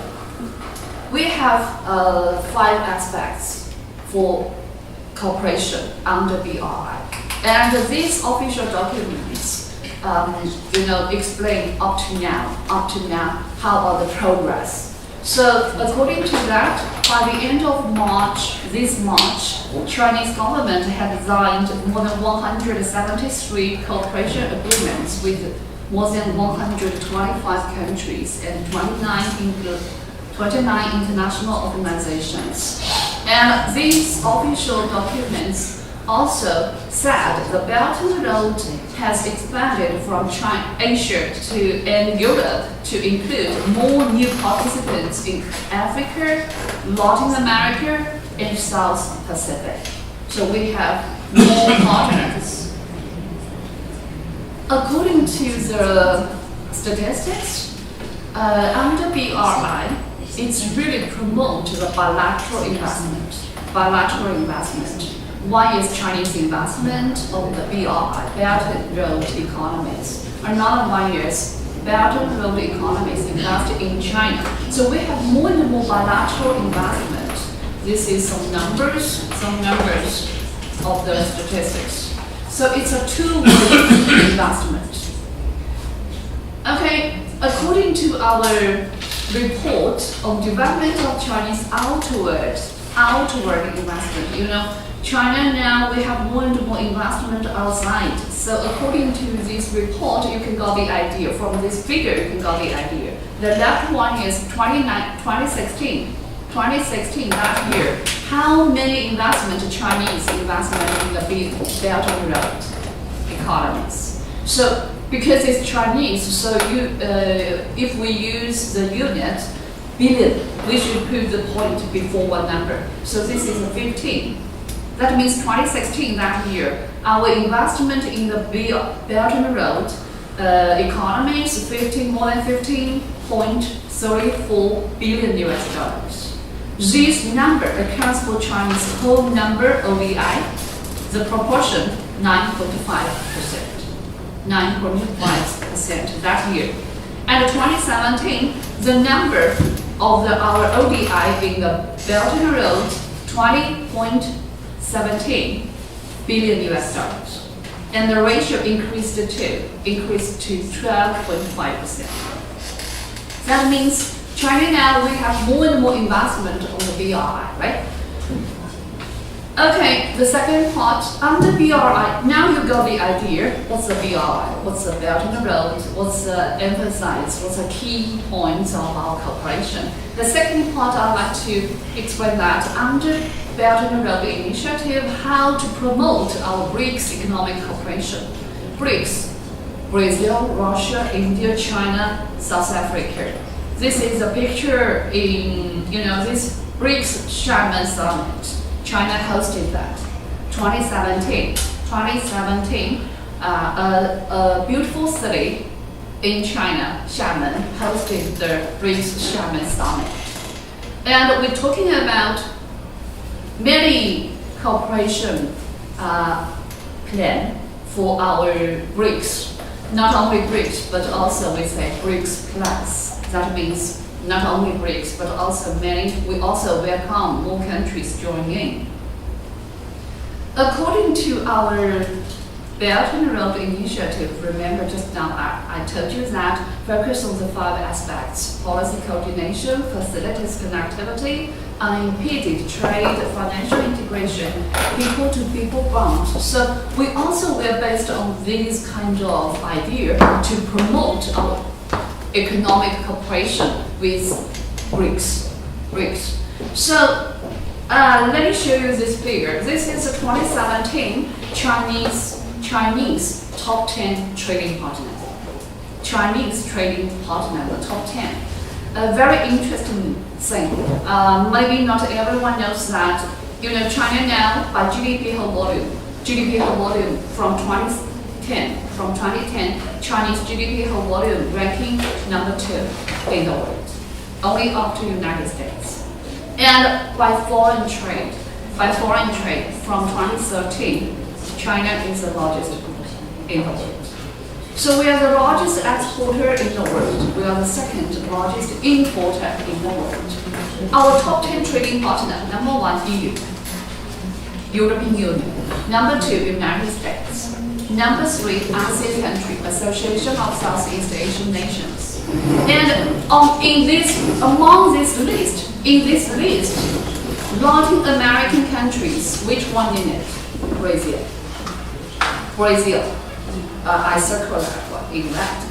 F: aspects for cooperation under BRI. And these official documents explain up to now how about the progress. So according to that, by the end of March, this March, Chinese government had signed more than 173 cooperation agreements with more than 125 countries and 29 international organizations. And these official documents also said the Belt and Road has expanded from Asia and Europe to include more new participants in Africa, Latin America, and South Pacific. So we have more partners. According to the statistics, under BRI, it's really promote the bilateral investment. One is Chinese investment of the BRI, Belt and Road economies. Another one is Belt and Road economies invest in China. So we have more and more bilateral investment. This is some numbers of the statistics. So it's a two-way investment. Okay, according to our report on development of Chinese outward investment, China now, we have more and more investment outside. So according to this report, you can get the idea. From this figure, you can get the idea. The left one is 2016. 2016, that year, how many Chinese investment in the Belt and Road economies? So because it's Chinese, so if we use the unit, billion, we should put the point before one number. So this is 15. That means 2016, that year, our investment in the Belt and Road economy is more than 15.34 billion US dollars. This number accounts for Chinese whole number ODI, the proportion 9.5%. 9.5% that year. And 2017, the number of our ODI in the Belt and Road, 20.17 billion US dollars. And the ratio increased to 12.5%. That means China now, we have more and more investment on the BRI, right? Okay, the second part, under BRI, now you got the idea, what's the BRI, what's the Belt and Road, what's the emphasis, what's the key points of our cooperation. The second part, I'd like to explain that under Belt and Road Initiative, how to promote our BRICS economic cooperation. BRICS, Brazil, Russia, India, China, South Africa. This is a picture in, this BRICS Xiamen Summit. China hosted that, 2017. 2017, a beautiful city in China, Xiamen, hosted the BRICS Xiamen Summit. And we're talking about many cooperation plan for our BRICS. Not only BRICS, but also we say BRICS Plus. That means not only BRICS, but also we also welcome more countries joining in. According to our Belt and Road Initiative, remember just now I told you that focus on the 5 aspects: policy coordination, facilities connectivity, unimpeded trade, financial integration, people-to-people bonds. So we also were based on this kind of idea to promote our economic cooperation with BRICS. So let me show you this figure. This is a 2017 Chinese top 10 trading partner. Chinese trading partner, the top 10. A very interesting thing. Maybe not everyone knows that. China now by GDP whole volume from 2010, Chinese GDP whole volume ranking number 2 in the world, only up to United States. And by foreign trade from 2013, China is the largest in the world. So we are the largest exporter in the world. We are the second largest importer in the world. Our top 10 trading partner, number 1, EU, European Union. Number 2, United States. Number 3, ASEAN country, Association of Southeast Asian Nations. And among this list, Latin American countries, which one in it? Brazil. I circle that one in red.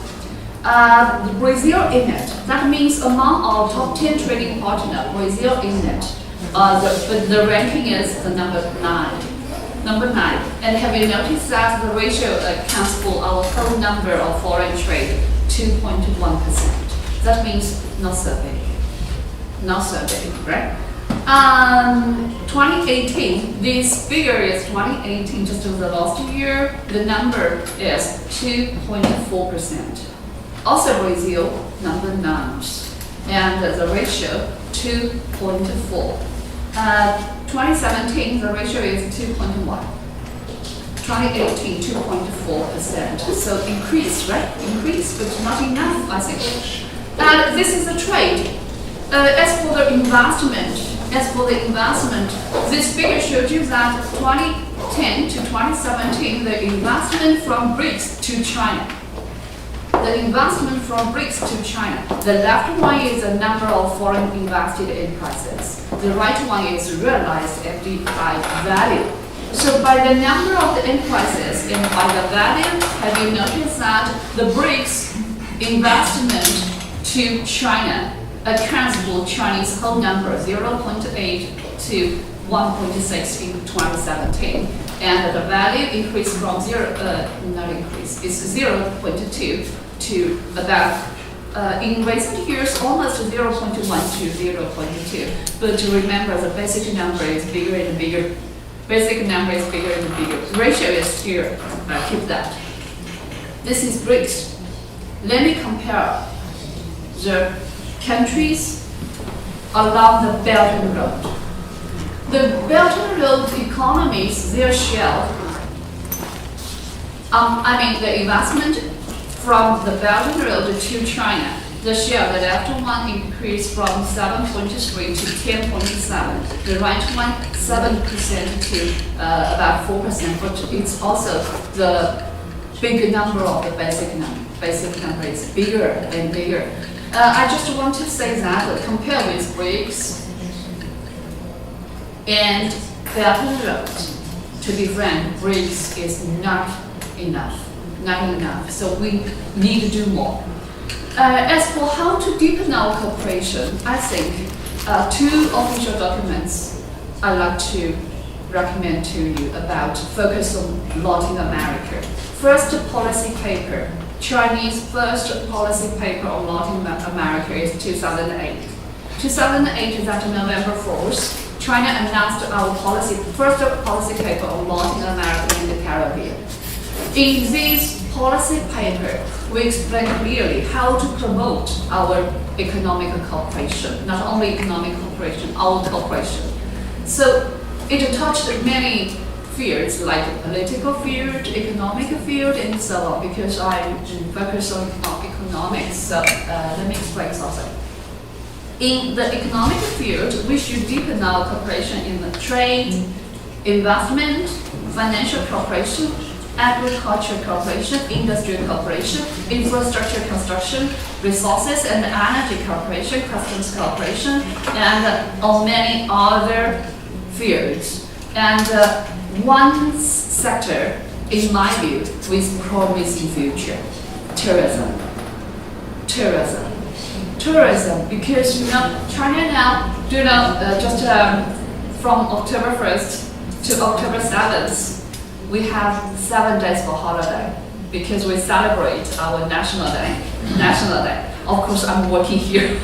F: Brazil in it. That means among our top 10 trading partners, Brazil in it. The ranking is the number 9. And have you noticed that the ratio accounts for our total number of foreign trade, 2.1%. That means not so big. Right? 2018, this figure is 2018, just the last year, the number is 2.4%. Also Brazil, number 9, and the ratio 2.4. 2017, the ratio is 2.1. 2018, 2.4%. So increase, right? Increase, but not enough, I think. This is the trade. As for the investment, this figure shows you that 2010 to 2017, the investment from BRICS to China. The left one is the number of foreign invested enterprises. The right one is realized FDI value. So by the number of the enterprises and by the value, have you noticed that the BRICS investment to China accounts for Chinese whole number 0.8 to 1.6 in 2017, and the value increased from it's 0.2 to about in recent years almost 0.1 to 0.2. But remember, the basic number is bigger and bigger. Ratio is here. Keep that. This is BRICS. Let me compare the countries along the Belt and Road. The Belt and Road economies, their share, the investment from the Belt and Road to China, the share, the left one increased from 7.3 to 10.7, the right one 7% to about 4%, but it's also the big number of the basic number is bigger and bigger. I just want to say that compare with BRICS and Belt and Road, to be frank, BRICS is not enough. So we need to do more. As for how to deepen our cooperation, I think 2 official documents I'd like to recommend to you about focus on Latin America. First policy paper. Chinese first policy paper on Latin America is 2008. 2008 is at November 4th. China announced our first policy paper on Latin America and the Caribbean. In this policy paper, we explain clearly how to promote our economic cooperation, not only economic cooperation, our cooperation. So it touched many fields like political field, economic field, and so on, because I focus on economics. So let me explain something. In the economic field, we should deepen our cooperation in the trade, investment, financial cooperation, agriculture cooperation, industrial cooperation, infrastructure construction, resources and energy cooperation, customs cooperation, and on many other fields. And one sector, in my view, with promising future, tourism, because China now, just from October 1st to October 7th, we have 7 days for holiday because we celebrate our national day. Of course, I'm working here.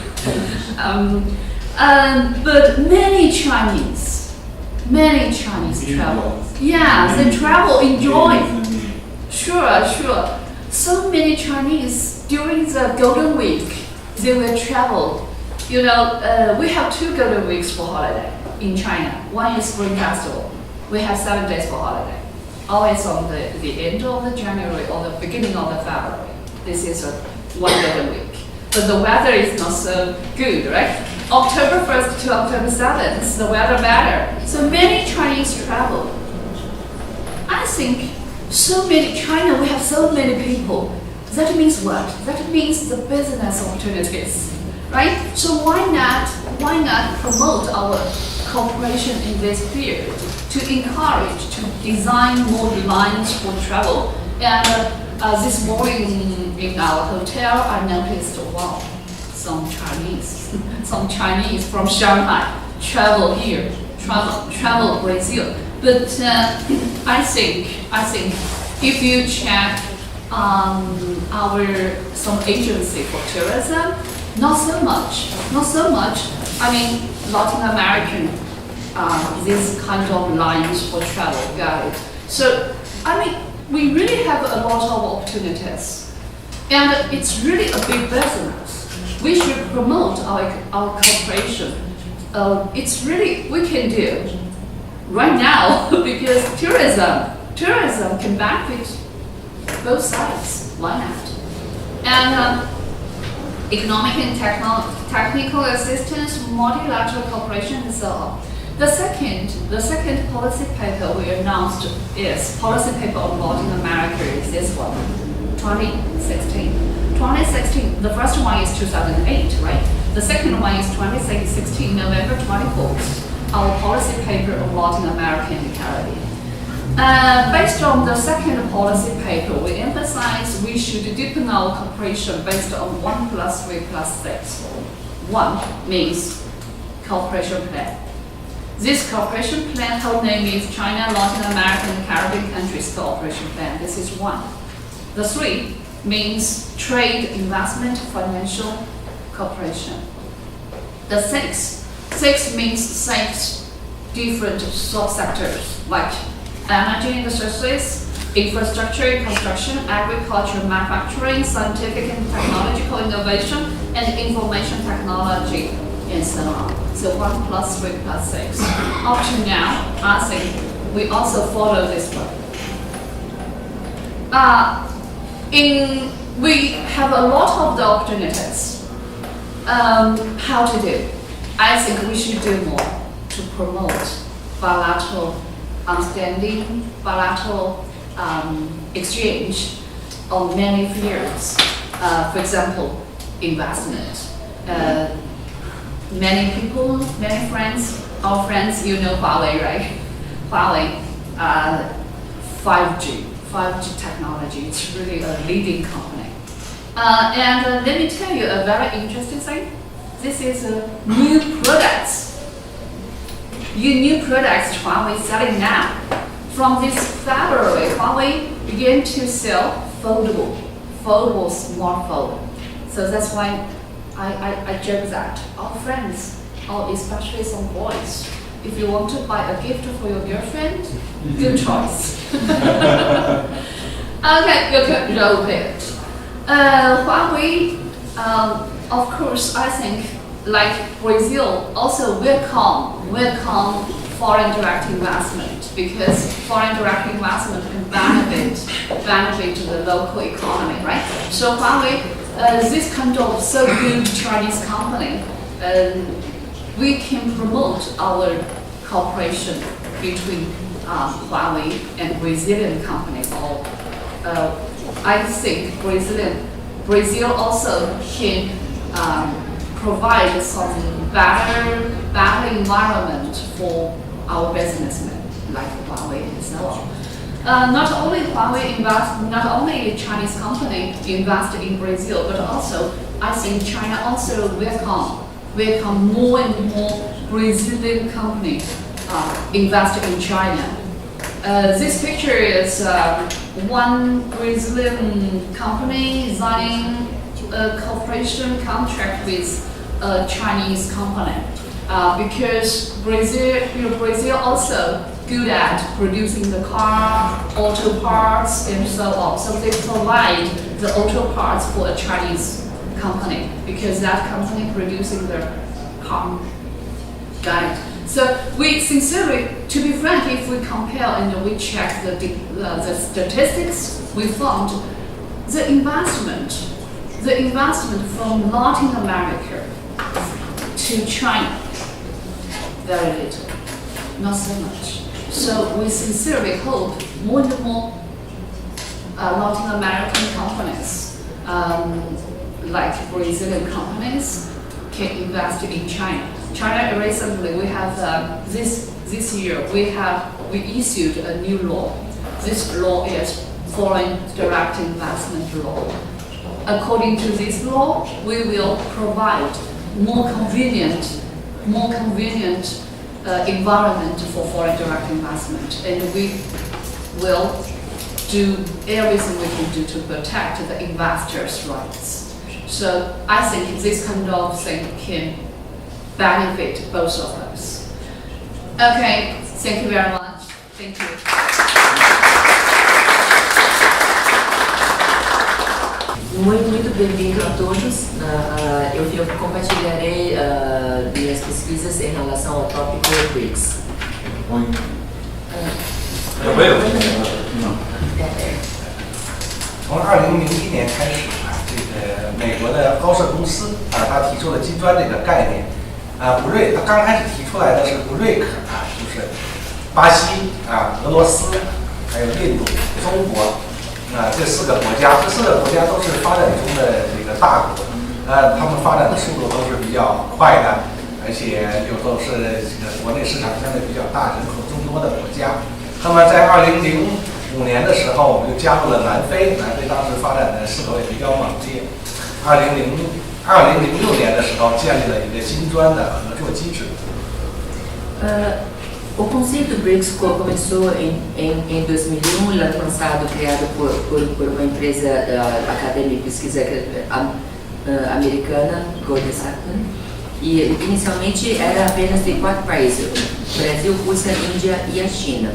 F: But many Chinese travel. Yeah, they travel, enjoy. Sure. So many Chinese during the Golden Week, they will travel. We have 2 Golden Weeks for holiday in China. One is Spring Festival. We have 7 days for holiday. Always on the end of the January or the beginning of the February. This is one Golden Week. But the weather is not so good, right? October 1st to October 7th, the weather better. So many Chinese travel. I think we have so many people. That means what? That means the business opportunities, right? So why not promote our cooperation in this field to encourage, to design more lines for travel? And this morning in our hotel, I noticed, wow, some Chinese from Shanghai travel here, travel Brazil. But I think if you check some agency for tourism, not so much. I mean, Latin American, this kind of lines for travel guide. So I mean, we really have a lot of opportunities, and it's really a big business. We should promote our cooperation. It's really we can do right now because tourism can benefit both sides. Why not? And economic and technical assistance, multilateral cooperation, and so on. The second policy paper we announced is policy paper on Latin America is this one, 2016. 2016, the first one is 2008, right? The second one is 2016, November 24th, our policy paper on Latin America and the Caribbean. Based on the second policy paper, we emphasize we should deepen our cooperation based on 1+3+6. 1 means cooperation plan. This cooperation plan, whole name is China, Latin American, and Caribbean countries cooperation plan. This is 1. The 3 means trade, investment, financial cooperation. The 6 means 6 different subsectors like energy industries, infrastructure, construction, agriculture, manufacturing, scientific and technological innovation, and information technology, and so on. So 1+3+6. Up to now, I think we also follow this one. We have a lot of the opportunities. How to do? I think we should do more to promote bilateral understanding, bilateral exchange on many fields. For example, investment. Many people, many friends, our friends, you know Huawei, right? Huawei, 5G technology, it's really a leading company. And let me tell you a very interesting thing. This is new products. New products Huawei is selling now. From this February, Huawei began to sell foldable smartphone. So that's why I joke that our friends, especially some boys, if you want to buy a gift for your girlfriend, good choice. Okay, you can roll it. Huawei, of course, I think like Brazil also welcome foreign direct investment because foreign direct investment can benefit the local economy, right? So Huawei, this kind of so good Chinese company, we can promote our cooperation between Huawei and Brazilian companies. I think Brazil also can provide some better environment for our businessmen like Huawei and so on. Not only Huawei not only Chinese company invest in Brazil, but also I think China also welcome more and more Brazilian company invest in China. This picture is one Brazilian company signing a cooperation contract with a Chinese company because Brazil also good at producing the car, auto parts, and so on. So they provide the auto parts for a Chinese company because that company producing the car. Got it. So we sincerely, to be frank, if we compare and we check the statistics, we found the investment from Latin America to China, very little, not so much. So we sincerely hope more and more Latin American companies like Brazilian companies can invest in China. China recently we have this year we issued a new law. This law is foreign direct investment law. According to this law, we will provide more convenient environment for foreign direct investment, and we will do everything we can do to protect the investors' rights. So I think this kind of thing can benefit both of us. Okay, thank you very much. Thank you.
C: Muito bem-vindo a todos. Eu compartilharei minhas pesquisas em relação ao tópico BRICS.
G: 从2001年开始这个美国的高盛公司它提出了金砖这个概念BRIC 它刚开始提出来的是 BRIC 就是巴西俄罗斯还有印度、中国这4个国家，这4个国家都是发展中的这个大国，他们发展的速度都是比较快的，而且有都是这个国内市场相对比较大、人口众多的国家。那么在2005年的时候，我们就加入了南非，南非当时发展的势头也比较猛烈。2006年的时候，建立了一个金砖的合作机制。
C: O conceito BRICS começou em 2001, ano passado, criado por uma empresa acadêmica de pesquisa americana, Goldman Sachs, e inicialmente era apenas de 4 países, Brasil, Rússia, Índia e a China.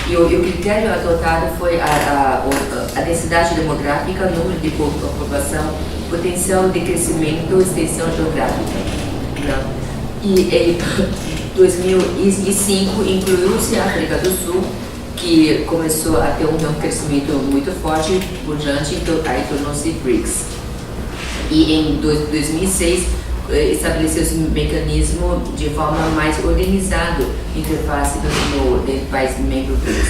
C: E o critério adotado foi a densidade demográfica, número de população, potencial de crescimento, extensão geográfica. E em 2005 incluiu-se a África do Sul, que começou a ter um crescimento muito forte, por diante, aí tornou-se BRICS. E em 2006 estabeleceu-se um mecanismo de forma mais organizada, interface do país membro BRICS.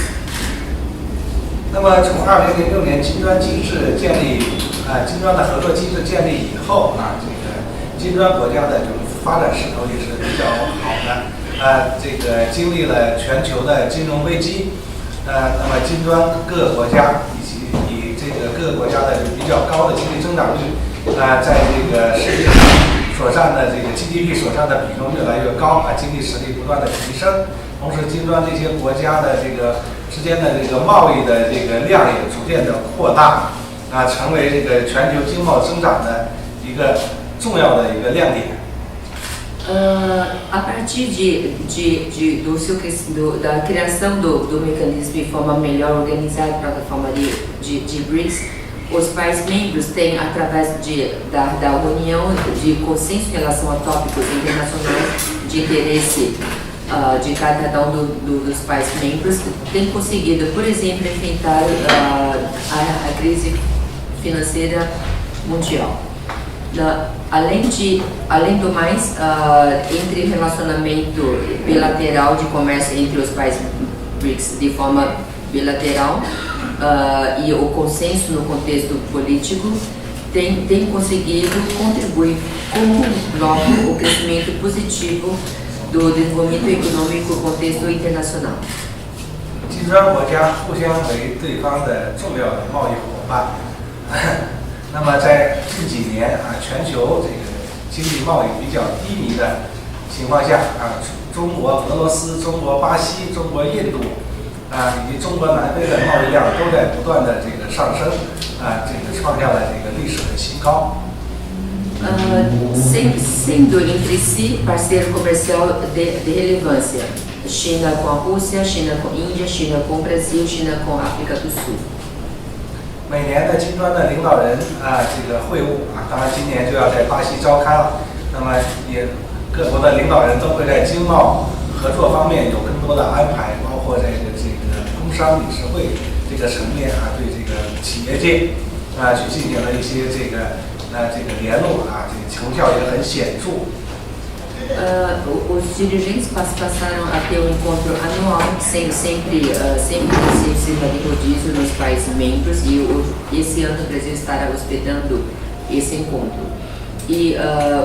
G: 那么从2006年金砖机制建立金砖的合作机制建立以后这个金砖国家的这种发展势头也是比较好的这个经历了全球的金融危机那么金砖各个国家以这个各个国家的比较高的经济增长率在这个世界上所占的这个 GDP 所占的比重越来越高经济实力不断的提升，同时金砖这些国家的这个之间的这个贸易的这个量也逐渐的扩大成为这个全球经贸增长的一个重要的一个亮点。
C: A partir da criação do mecanismo de forma melhor organizada, plataforma de BRICS, os países membros têm, através da união de consenso em relação a tópicos internacionais de interesse de cada dos países membros, têm conseguido, por exemplo, enfrentar a crise financeira mundial. Além do mais, entre relacionamento bilateral de comércio entre os países BRICS de forma bilateral e o consenso no contexto político tem conseguido contribuir com um bloco o crescimento positivo do desenvolvimento econômico no contexto internacional.
G: 金砖国家互相为对方的重要的贸易伙伴。那么在近几年全球这个经济贸易比较低迷的情况下中国、俄罗斯、中国、巴西、中国、印度以及中国南非的贸易量都在不断的这个上升这个创下了这个历史的新高。
C: Sendo entre si parceiro comercial de relevância, China com a Rússia, China com a Índia, China com o Brasil, China com a África do Sul.
G: 每年的金砖的领导人这个会晤当然今年就要在巴西召开了。那么也各国的领导人都会在经贸合作方面有更多的安排，包括在这个工商理事会这个层面对这个企业界去进行了一些这个联络这个成效也很显著。
C: Os dirigentes passaram a ter um encontro anual, sempre tem sistema de rodízio nos países membros, e esse ano o Brasil estará hospedando esse encontro. E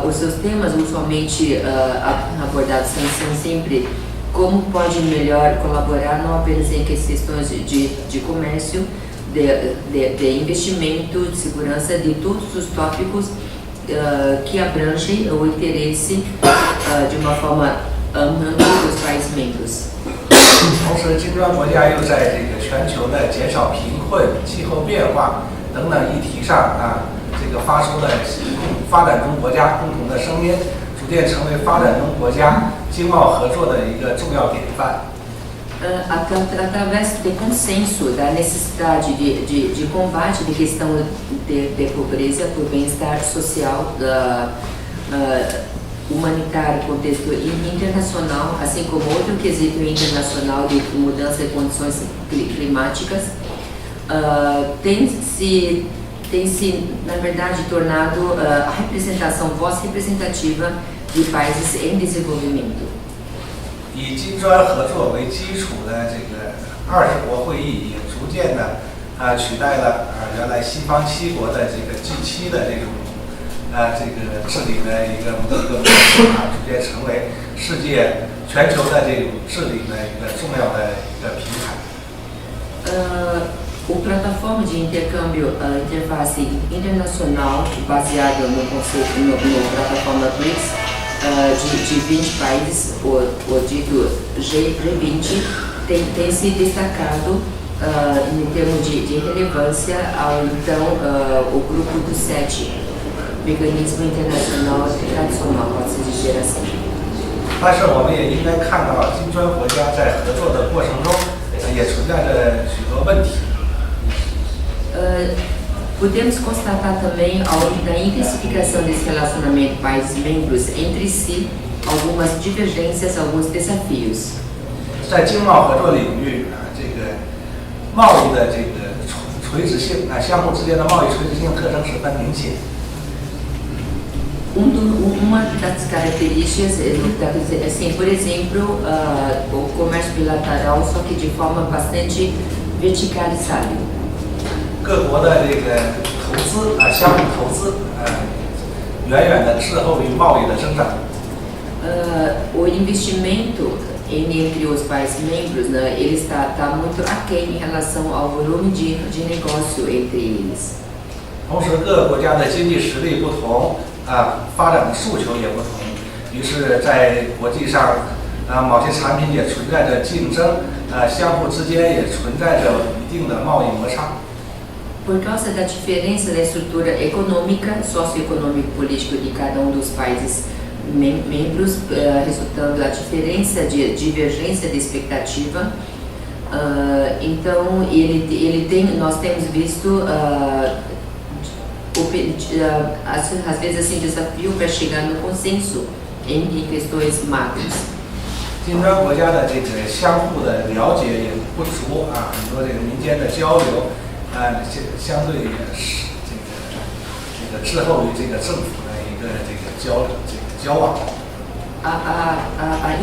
C: os seus temas usualmente abordados são sempre como pode melhor colaborar, não apenas em questões de comércio, de investimento, de segurança, de todos os tópicos que abrangem o interesse de uma forma ampla dos países membros.
G: 同时，金砖国家又在这个全球的减少贫困、气候变化等等议题上这个发出了发展中国家共同的声音，逐渐成为发展中国家经贸合作的一个重要典范。
C: Através do consenso da necessidade de combate de questão de pobreza por bem-estar social, humanitário, contexto internacional, assim como outro quesito internacional de mudança de condições climáticas, tem se na verdade tornado a representação, voz representativa de países em desenvolvimento.
G: 以金砖合作为基础的这个20国会议也逐渐的取代了原来西方7国的这个 G7 的这种这个治理的一个模式逐渐成为世界全球的这种治理的一个重要的一个平台。
C: O plataforma de intercâmbio, interface internacional baseado no conceito, no plataforma BRICS, de 20 países, o dito G20, tem se destacado em termos de relevância ao então o grupo dos 7, mecanismo internacional tradicional, pode-se dizer assim.
G: 但是我们也应该看到，金砖国家在合作的过程中也存在着许多问题。
C: Podemos constatar também, na intensificação desse relacionamento países-membros entre si, algumas divergências, alguns desafios.
G: 在经贸合作领域这个贸易的这个垂直性相互之间的贸易垂直性特征十分明显。
C: Uma das características é, assim, por exemplo, o comércio bilateral, só que de forma bastante verticalizada.
G: 各国的这个投资相互投资远远的滞后于贸易的增长。
C: O investimento entre os países membros, né, ele está muito aquém em relação ao volume de negócio entre eles.
G: 同时，各个国家的经济实力不同，发展的诉求也不同，于是，在国际上，某些产品也存在着竞争，相互之间也存在着一定的贸易摩擦。
C: Por causa da diferença da estrutura econômica, socioeconômico e político de cada dos países membros, resultando da diferença de divergência de expectativa, então nós temos visto às vezes assim desafio para chegar no consenso em questões macros.
G: 金砖国家的这个相互的了解也不足很多这个民间的交流。相对也是这个滞后于这个政府的一个交往。
C: A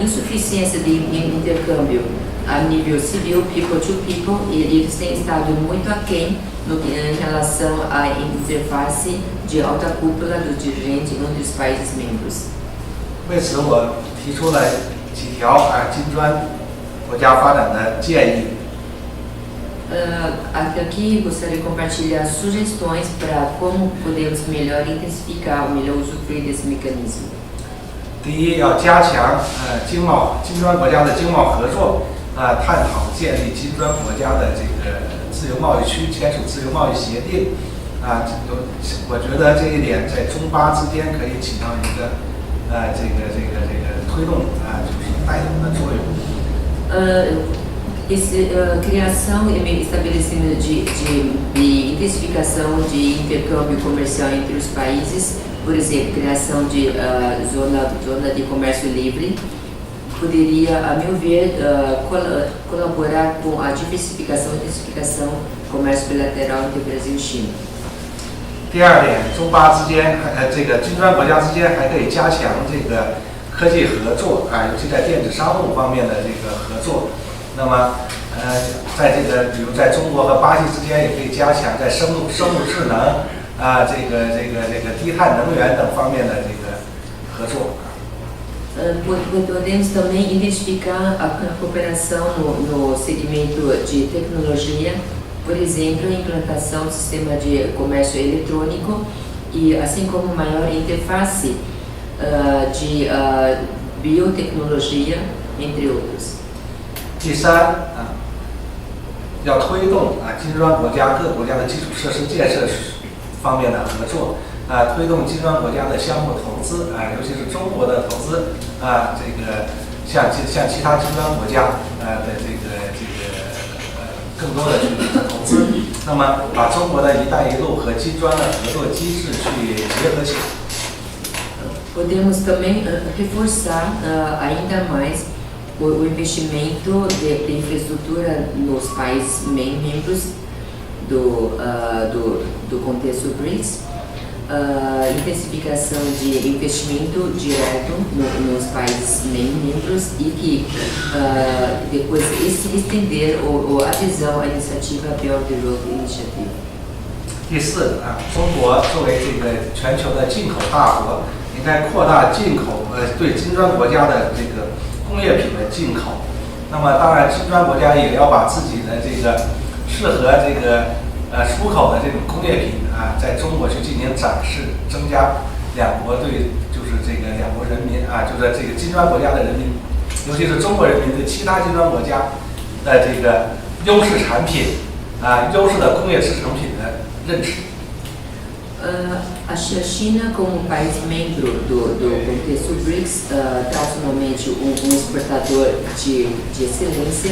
C: insuficiência de intercâmbio a nível civil, people to people, eles têm estado muito aquém em relação à interface de alta cúpula dos dirigentes entre os países membros.
G: 为此，我提出了几条金砖国家发展的建议。
C: Aqui gostaria de compartilhar sugestões para como podemos melhor intensificar, melhor usufruir desse mecanismo.
G: 第一，要加强金砖国家的经贸合作，探讨建立金砖国家的这个自由贸易区，签署自由贸易协定。我觉得这一点在中巴之间可以起到一个这个推动就是带动的作用。Criação
C: e estabelecimento de intensificação de intercâmbio comercial entre os países, por exemplo, criação de zona de comércio livre, poderia, a meu ver, colaborar com a diversificação e intensificação do comércio bilateral entre Brasil e China.
G: 第二点，中巴之间这个金砖国家之间还可以加强这个科技合作尤其在电子商务方面的这个合作。那么在这个比如在中国和巴西之间也可以加强在生物智能这个低碳能源等方面的这个合作。
C: Podemos também identificar a cooperação no segmento de tecnologia, por exemplo, a implantação do sistema de comércio eletrônico e assim como maior interface de biotecnologia, entre outros.
G: 第三要推动金砖国家各国家的基础设施建设方面的合作推动金砖国家的项目投资尤其是中国的投资这个像其他金砖国家的这个更多的去投资，那么把中国的一带一路和金砖的合作机制去结合起来。
C: Podemos também reforçar ainda mais o investimento de infraestrutura nos países membros do contexto BRICS, intensificação de investimento direto nos países membros e que depois estender a adesão à iniciativa Belt and Road Initiative.
G: 第四中国作为这个全球的进口大国，应该扩大进口对金砖国家的这个工业品的进口。那么当然，金砖国家也要把自己的这个适合这个出口的这种工业品在中国去进行展示，增加两国对就是这个两国人民就是这个金砖国家的人民，尤其是中国人民对其他金砖国家的这个优势产品优势的工业制成品的认识。
C: A China, como país membro do contexto BRICS, tradicionalmente exportador de excelência,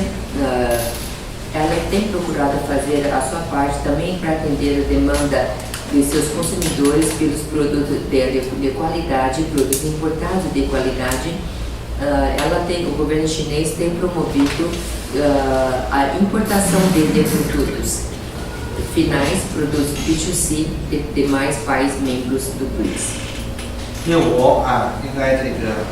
C: ela tem procurado fazer a sua parte também para atender a demanda de seus consumidores pelos produtos de qualidade, produtos importados de qualidade. O governo chinês tem promovido a importação de produtos finais, produtos B2C de demais países membros do BRICS.
G: 第五应该这个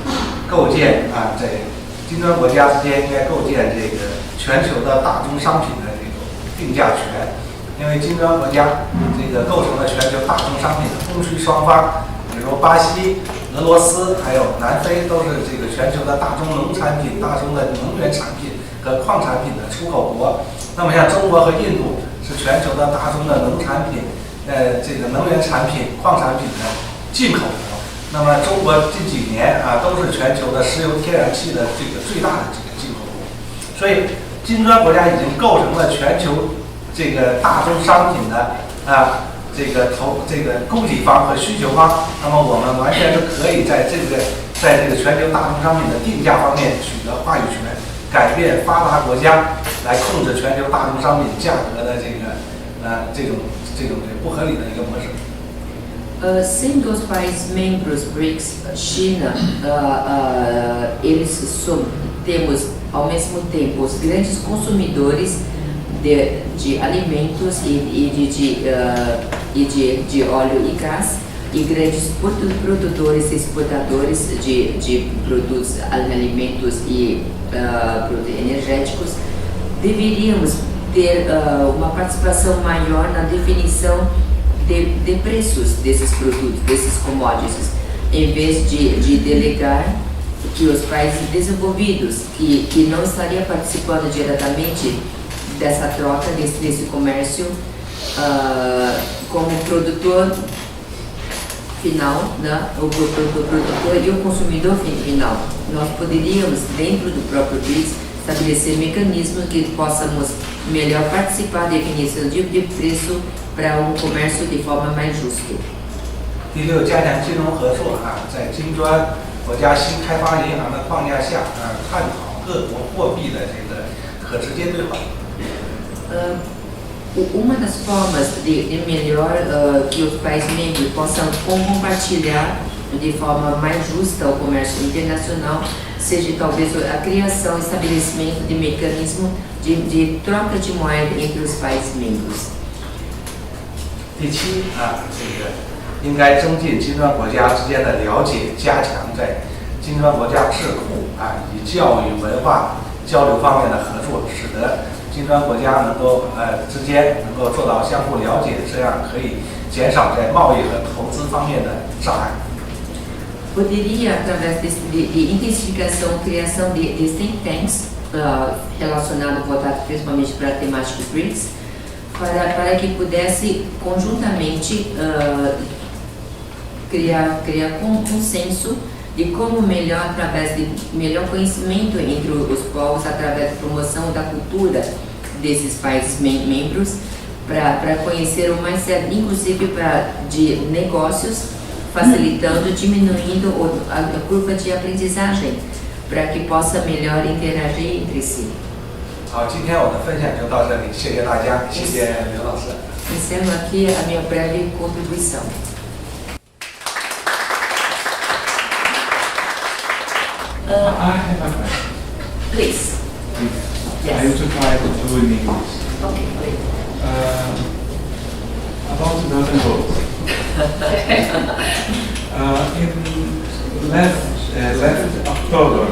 G: 构建在金砖国家之间应该构建这个全球的大宗商品的这种定价权，因为金砖国家这个构成了全球大宗商品的供需双方，比如巴西、俄罗斯还有南非都是这个全球的大宗农产品、大宗的能源产品和矿产品的出口国。那么像中国和印度是全球的大宗的农产品、这个能源产品、矿产品的进口国。那么中国近几年都是全球的石油天然气的这个最大的这个进口国，所以金砖国家已经构成了全球这个大宗商品的这个供给方和需求方。那么我们完全是可以在这个全球大宗商品的定价方面取得话语权，改变发达国家来控制全球大宗商品价格的这种不合理的一个模式。
C: Sendo os países membros BRICS, China, temos ao mesmo tempo os grandes consumidores de alimentos e de óleo e gás e grandes produtores e exportadores de produtos, alimentos e produtos energéticos. Deveríamos ter uma participação maior na definição de preços desses produtos, desses commodities, em vez de delegar que os países desenvolvidos, que não estariam participando diretamente dessa troca, desse comércio, como produtor final, o produtor e o consumidor final. Nós poderíamos, dentro do próprio BRICS, estabelecer mecanismos que possamos melhor participar da definição de preço para comércio de forma mais justa.
G: 第六，加强金融合作在金砖国家新开发银行的框架下探讨各国货币的这个可直接兑换。
C: Uma das formas de melhor que os países membros possam compartilhar de forma mais justa o comércio internacional seja talvez a criação e estabelecimento de mecanismo de troca de moeda entre os países membros.
G: 第七应该增进金砖国家之间的了解，加强在金砖国家智库以教育文化交流方面的合作，使得金砖国家能够之间能够做到相互了解，这样可以减少在贸易和投资方面的障碍。
C: Poderia, através de intensificação, criação de think tanks relacionado, voltado principalmente para a temática BRICS, para que pudesse conjuntamente criar consenso de como melhor, através de melhor conhecimento entre os povos, através da promoção da cultura desses países membros, para conhecer o mais certo, inclusive de negócios, facilitando, diminuindo a curva de aprendizagem, para que possa melhor interagir entre si.
G: 好，今天我的分享就到这里，谢谢大家，谢谢刘老师。
C: Encerro aqui a minha breve contribuição.
A: I have a question.
C: Please.
A: I will try to do in English.
C: Okay, please.
A: About the Belt and Road. In last October,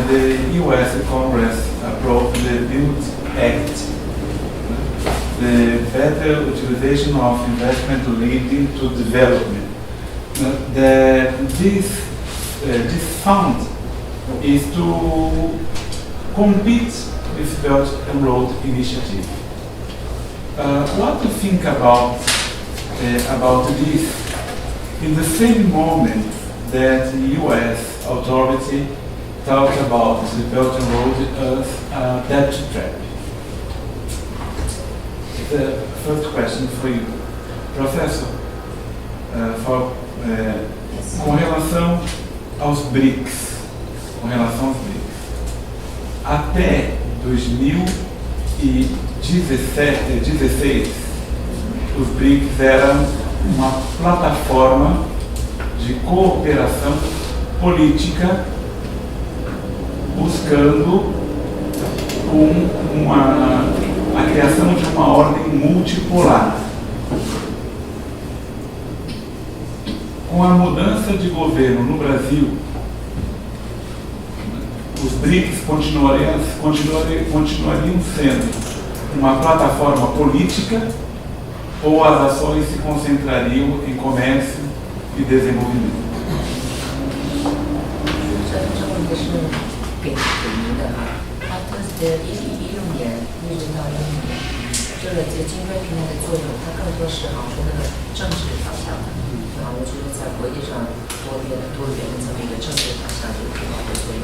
A: the U.S. Congress approved the BUILD Act, the better utilization of investment leading to development. This fund is to compete with Belt and Road Initiative. What do you think about this? In the same moment that the U.S. authority talked about the Belt and Road as a debt trap. The first question for you, Professor, com relação aos BRICS, até 2016, os BRICS eram uma plataforma de cooperação política buscando a criação de uma ordem multipolar. Com a mudança de governo no Brasil, os BRICS continuariam sendo uma plataforma política ou as ações se concentrariam em comércio e desenvolvimento?
C: 这问题是给您的它2016年一直到2016年，这个金砖平台的作用，它更多是好像那个政治导向的，我觉得在国际上多元的这么一个政治导向有挺好的作用。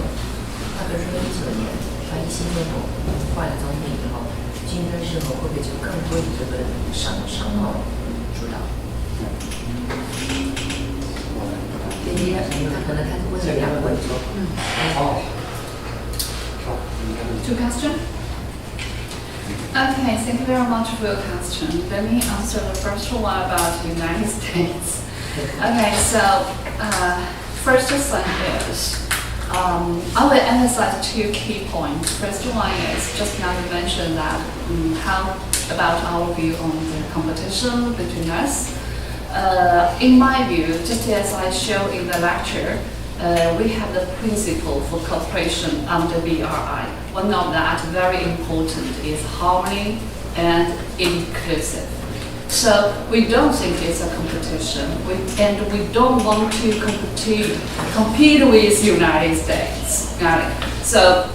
C: 那比如说19年，一新政府换了总统以后，金砖是否会不会就更多以这个商贸主导？可能他问了两个问题。
F: Two questions? Okay, thank you very much for your question. Let me answer the first one about the United States. Okay, so first thing is, I will emphasize two key points. First one is, just now you mentioned that how about our view on the competition between us. In my view, just as I showed in the lecture, we have the principle for cooperation under BRI. One of that very important is harmony and inclusive. So we don't think it's a competition, and we don't want to compete with United States. Got it? So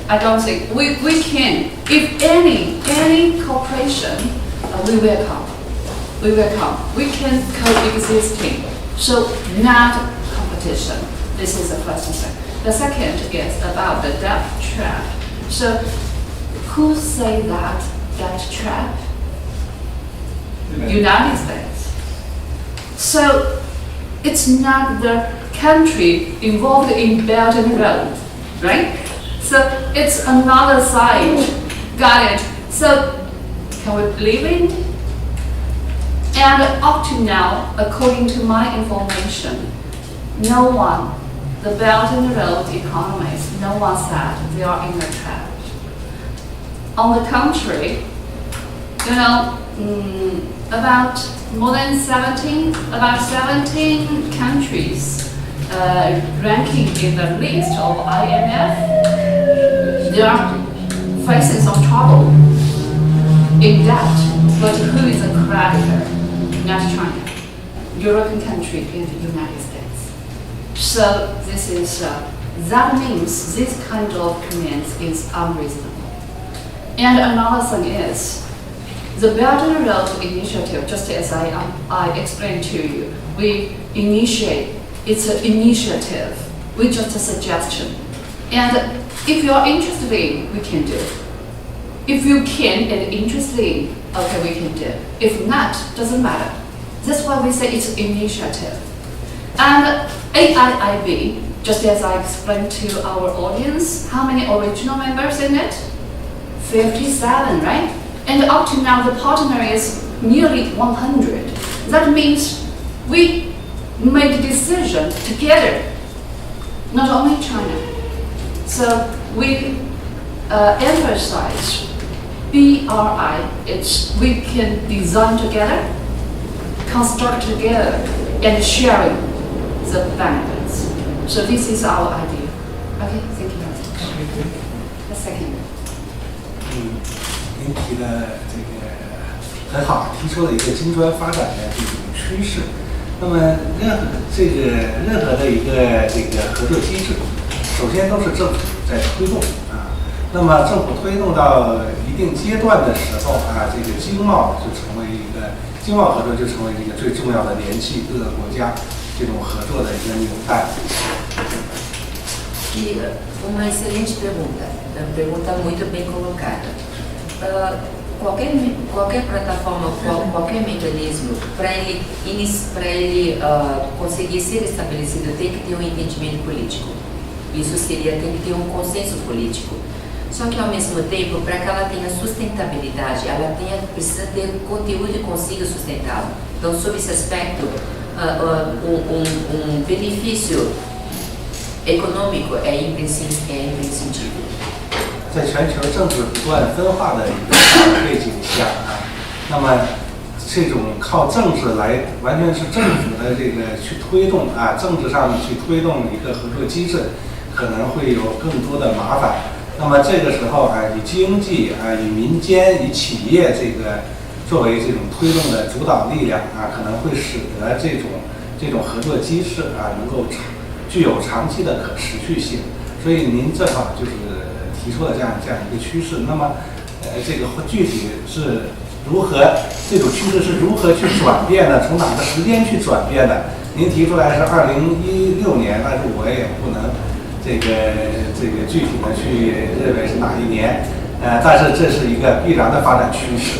F: I don't think we can. If any cooperation, we welcome. We welcome. We can coexisting. So not competition. This is the first thing. The second is about the debt trap. So who say that debt trap? United States. So it's not the country involved in Belt and Road, right? So it's another side. Got it? So can we believe it? And up to now, according to my information, no one, the Belt and Road economists, no one said they are in a trap. On the contrary, you know, about more than 17 countries ranking in the list of IMF. They are facing some trouble in debt, but who is a creditor? Not China, European country and the United States. So this is, that means this kind of comments is unreasonable. And another thing is, the Belt and Road Initiative, just as I explained to you, it's an initiative, we just a suggestion. And if you are interested in, we can do it. If you can and interested in, okay, we can do it. If not, doesn't matter. That's why we say it's an initiative. And AIIB, just as I explained to our audience, how many original members in it? 57, right? And up to now, the partner is nearly 100. That means we made a decision together, not only China. So we emphasize BRI, we can design together, construct together, and sharing the benefits. So this is our idea. Okay, thank you very much. The second.
G: 您提的这个很好，提出了一个金砖发展的这种趋势。那么任何的一个合作机制，首先都是政府在推动啊。那么政府推动到一定阶段的时候啊，这个经贸合作就成为一个最重要的联系各个国家这种合作的一个纽带。
C: E uma excelente pergunta, uma pergunta muito bem colocada. Qualquer plataforma, qualquer mecanismo, para ele conseguir ser estabelecido, tem que ter um entendimento político. Isso seria, tem que ter um consenso político. Só que, ao mesmo tempo, para que ela tenha sustentabilidade, ela precisa ter conteúdo e consiga sustentá-lo. Então, sob esse aspecto, benefício econômico é imprescindível.
G: 在全球政治不断分化的一个背景下啊，那么这种靠政治来完全是政府的这个去推动啊，政治上去推动一个合作机制，可能会有更多的麻烦。那么这个时候啊，以经济啊，以民间、以企业这个作为这种推动的主导力量啊，可能会使得这种合作机制啊，能够具有长期的可持续性。所以您正好就是提出了这样一个趋势。那么这个具体是如何，这种趋势是如何去转变的？从哪个时间去转变的？您提出来是2016年，但是我也不能这个具体的去认为是哪一年，但是这是一个必然的发展趋势。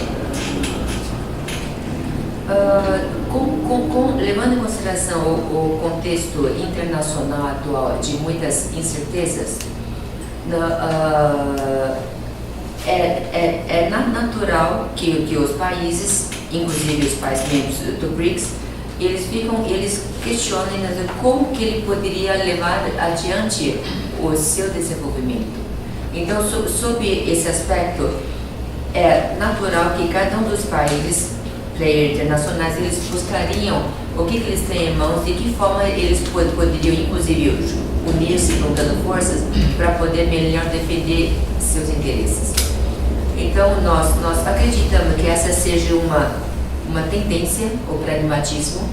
C: Levando em consideração o contexto internacional atual de muitas incertezas, é natural que os países, inclusive os países membros do BRICS, eles questionem como que ele poderia levar adiante o seu desenvolvimento. Então, sob esse aspecto, é natural que cada um dos países, players internacionais, eles buscariam o que eles têm em mãos, de que forma eles poderiam, inclusive, unir-se, juntando forças, para poder melhor defender seus interesses. Então, nós acreditamos que essa seja uma tendência, o pragmatismo,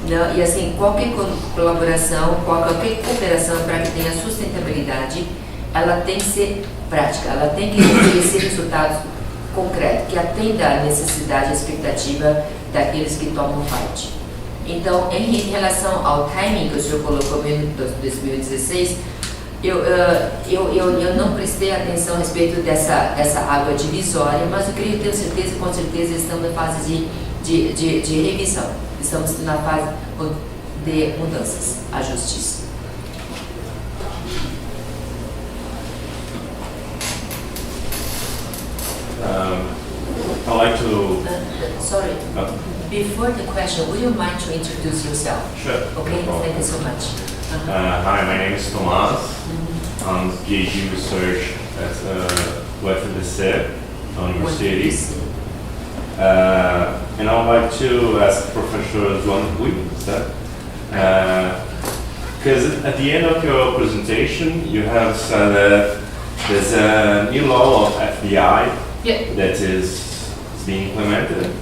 C: né? E assim, qualquer colaboração, qualquer cooperação para que tenha sustentabilidade, ela tem que ser prática, ela tem que oferecer resultados concretos, que atenda à necessidade e expectativa daqueles que tomam parte. Então, em relação ao timing que o senhor colocou em 2016, eu não prestei atenção a respeito dessa água divisória, mas eu creio ter certeza, com certeza, estamos na fase de revisão, estamos na fase de mudanças, ajustes.
H: I'd like to...
C: Sorry, before the question, would you mind to introduce yourself?
H: Sure.
C: Okay,
H: No
C: thank you so much.
H: Hi, my name is Tomas. I'm PhD research at UFBC University. And I would like to ask Professor João Rui, because at the end of your presentation, you have said that there's a new law of FBI that is being implemented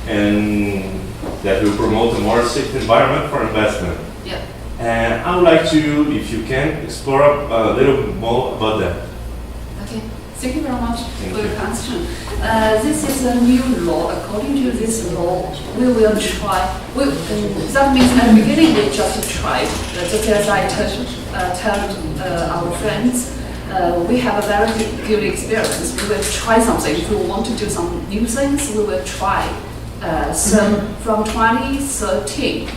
H: and that will promote a more safe environment for investment.
F: Yeah.
H: And I would like to, if you can, explore a little more about that.
F: Okay. Thank you very much
H: Thank
F: for your
H: you.
F: question. This is a new law. According to this law, we will try. That means at the beginning we just tried. Just as I told our friends, we have a very good experience. We will try something. If we want to do some new things, we will try. So from 2013,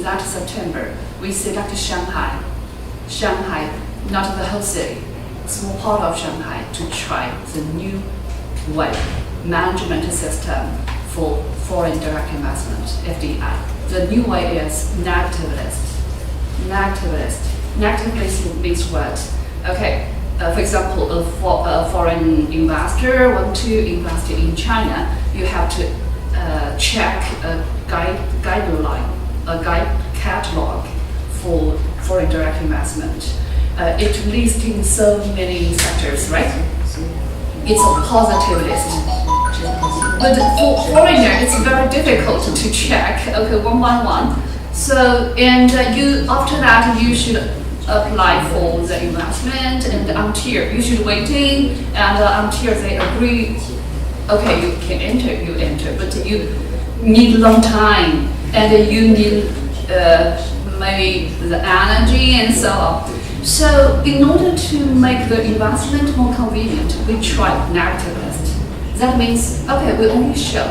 F: that September, we select Shanghai. Shanghai, not the whole city. Small part of Shanghai to try the new way management system for foreign direct investment, FDI. The new way is negative list. Negative list. Negative list means what? Okay, for example, a foreign investor want to invest in China, you have to check a guideline, a catalog for foreign direct investment. It lists in so many sectors, right? It's a positive list. But for foreigner, it's very difficult to check, okay, one by one. So, and after that, you should apply for the investment, and until, you should waiting, and until they agree, okay, you can enter, you enter, but you need a long time, and you need maybe the energy and so on. So in order to make the investment more convenient, we try negative list. That means, okay, we only show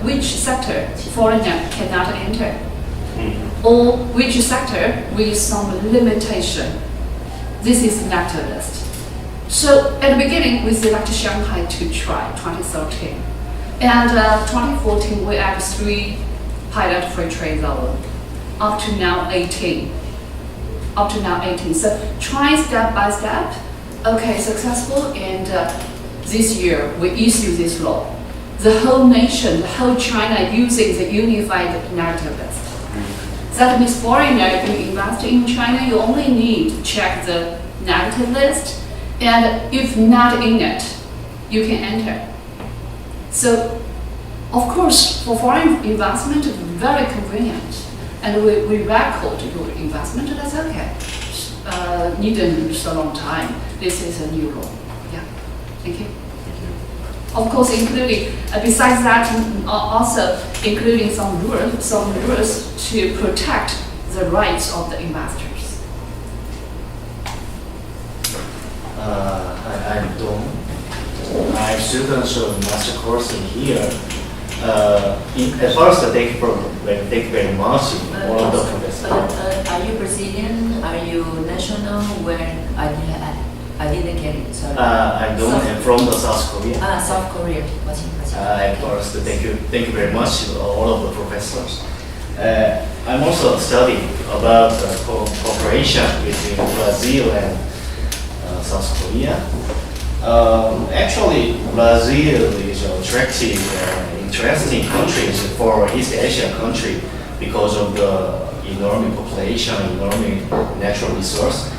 F: which sector foreigner cannot enter, or which sector with some limitation. This is negative list. So at the beginning, we select Shanghai to try 2013, and 2014 we add 3 pilot free trade zone. Up to now 18. So try step by step. Okay, successful, and this year we issue this law. The whole nation, the whole China using the unified negative list. That means foreigner, if you invest in China, you only need to check the negative list, and if not in it, you can enter. So, of course, for foreign investment, very convenient. And we record your investment, that's okay. Needn't so long time. This is a new law. Yeah, thank you. Of course, including, besides that, also including some rules to protect the rights of the investors.
I: I'm Dong. I'm student of master course in here. At first, thank you very much for all the professors.
C: Are you Brazilian? Are you national? Where I didn't get it. Sorry.
I: I'm Dong. I'm from the South Korea.
C: South Korea.
I: At first, thank you very much to all of the professors. I'm also studying about cooperation between Brazil and South Korea. Actually, Brazil is attractive and interesting countries for East Asia country because of the enormous population, enormous natural resource.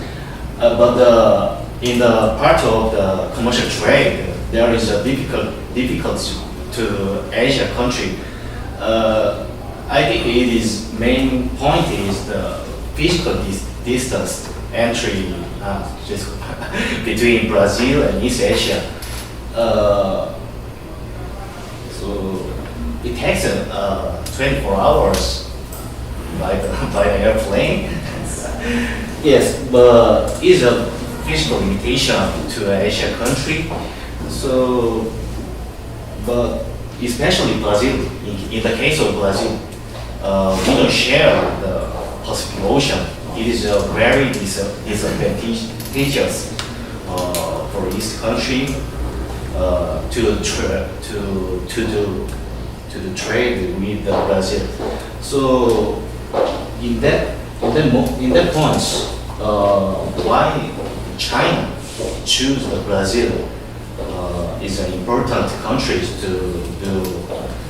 I: But in the part of the commercial trade, there is a difficulty to Asia country. I think it is main point is the physical distance entry between Brazil and East Asia. So it takes 24 hours by the airplane. Yes, but it's a physical limitation to Asia country. So, but especially Brazil, in the case of Brazil, we don't share the Pacific Ocean. It is a very disadvantageous for East country to trade with Brazil. So in that points, why China choose the Brazil is an important country to do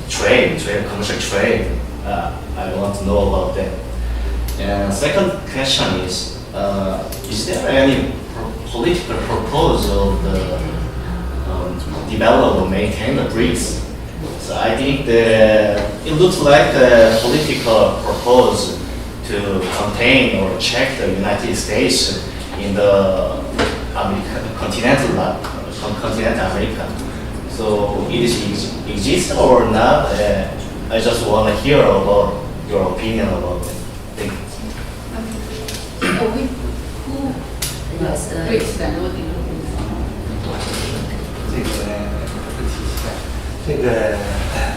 I: commercial trade. I want to know about that. And second question is there any political proposal to develop or maintain the BRICS? So I think it looks like a political proposal to contain or check the United States in the continental America. So it exists or not? I just want to hear about your opinion about it. Thank you.
C: Yes,
E: 对，两个问题。
G: 这个问题是这个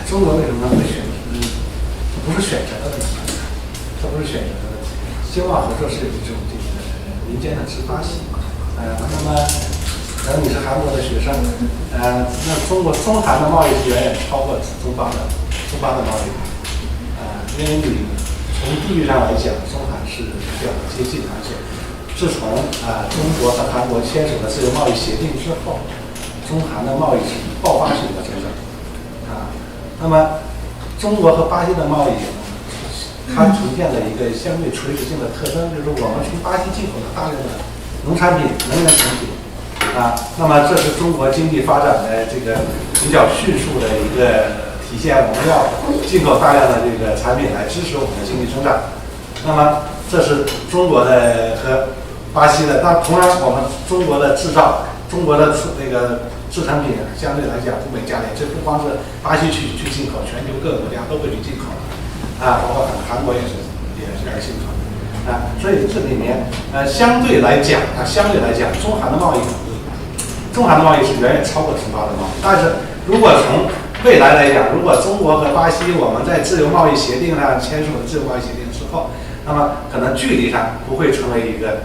G: 中国为什么会选择？不是选择的问题，它不是选择的问题。经贸合作是有一种这个民间的自发性。那么，可能你是韩国的学生，那中韩的贸易是远远超过中巴的贸易。因为你从地域上来讲，中韩是比较接近，而且自从中国和韩国签署了自由贸易协定之后，中韩的贸易是爆发性的增长。那么中国和巴西的贸易，它呈现了一个相对垂直性的特征，就是我们从巴西进口了大量的农产品、能源产品，那么这是中国经济发展的这个比较迅速的一个体现。我们要进口大量的这个产品来支持我们的经济增长。那么这是中国的和巴西的。那同样，我们中国的制造，中国的那个制成品相对来讲物美价廉，这不光是巴西去进口，全球各个国家都会去进口，包括韩国也是来进口，所以这里面相对来讲，中韩的贸易是远远超过中巴的贸易。但是如果从未来来讲，如果中国和巴西我们在自由贸易协定上签署了自由贸易协定之后，那么可能距离上不会成为一个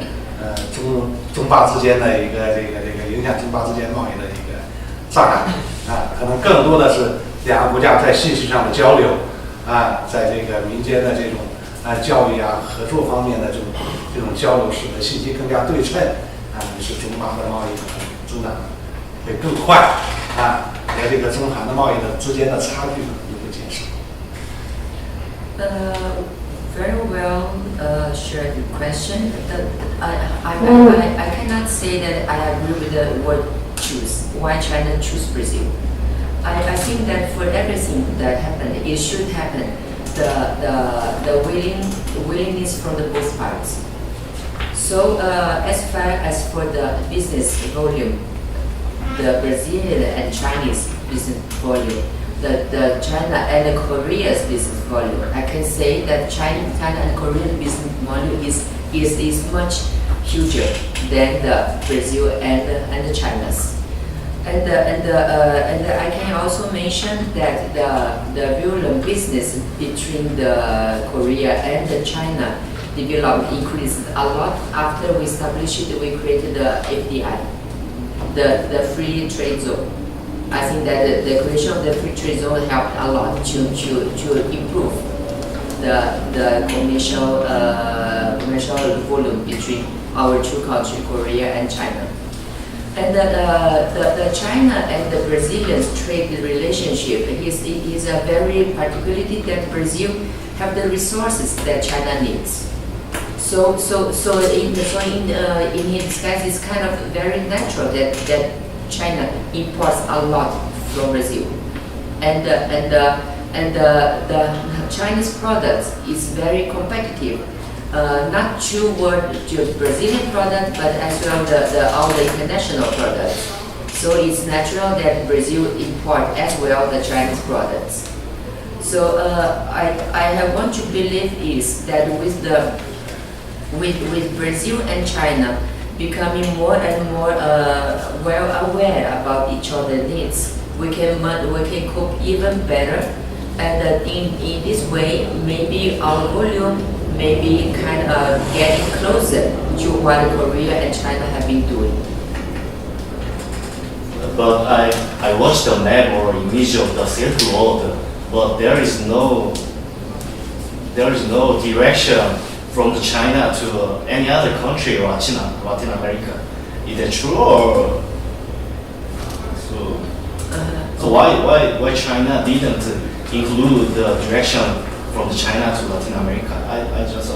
G: 中巴之间的一个这个影响中巴之间贸易的一个障碍可能更多的是两个国家在信息上的交流在这个民间的这种教育合作方面的这种交流，使得信息更加对称使中巴的贸易增长会更快和这个中韩的贸易的之间的差距也会减少。
C: Very well shared question. I cannot say that I agree with the word choose. Why China choose Brazil? I think that for everything that happened, it should happen. The willingness from the both parts. So as far as for the business volume, the Brazilian and Chinese business volume, the China and Korea's business volume, I can say that China and Korean business volume is much huger than the Brazil and the China's. And I can also mention that the volume business between the Korea and the China developed increased a lot after we created the FDI, the free trade zone. I think that the creation of the free trade zone helped a lot to improve the commercial volume between our two countries, Korea and China. And the China and the Brazilian trade relationship is a very particularity that Brazil have the resources that China needs. So in its case, it's kind of very natural that China imports a lot from Brazil, and the Chinese products is very competitive. Not toward Brazilian product, but as well all the international products. So it's natural that Brazil import as well the Chinese products. So I want to believe is that with Brazil and China becoming more and more well aware about each other's needs, we can cope even better, and in this way maybe our volume maybe kind of getting closer to what Korea and China have been doing.
I: But I watched the map or image of the Silk Road, but there is no direction from China to any other country or Latin America. Is that true or? So So why China didn't include the direction from China to Latin America? I just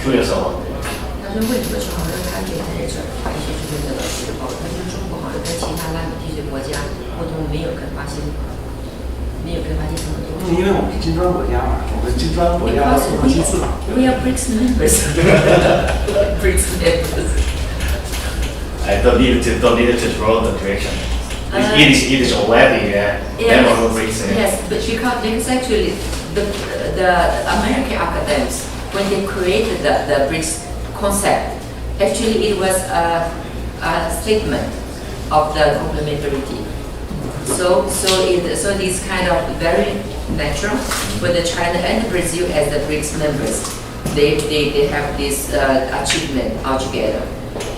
I: curious about that.
C: 他说为什么中国他给他在这儿排序出这个时候，他说中国好像跟其他拉美地区国家互动没有跟巴西这么多。
G: 因为我们是金砖国家嘛，我们金砖国家核心4嘛。
C: We are BRICS members. BRICS members.
I: I don't need to draw the direction. It is already member of BRICS.
C: Yes, but because actually the American academics, when they created the BRICS concept, actually it was a statement of the complementarity. So it is kind of very natural for the China and Brazil as the BRICS members. They have this achievement altogether.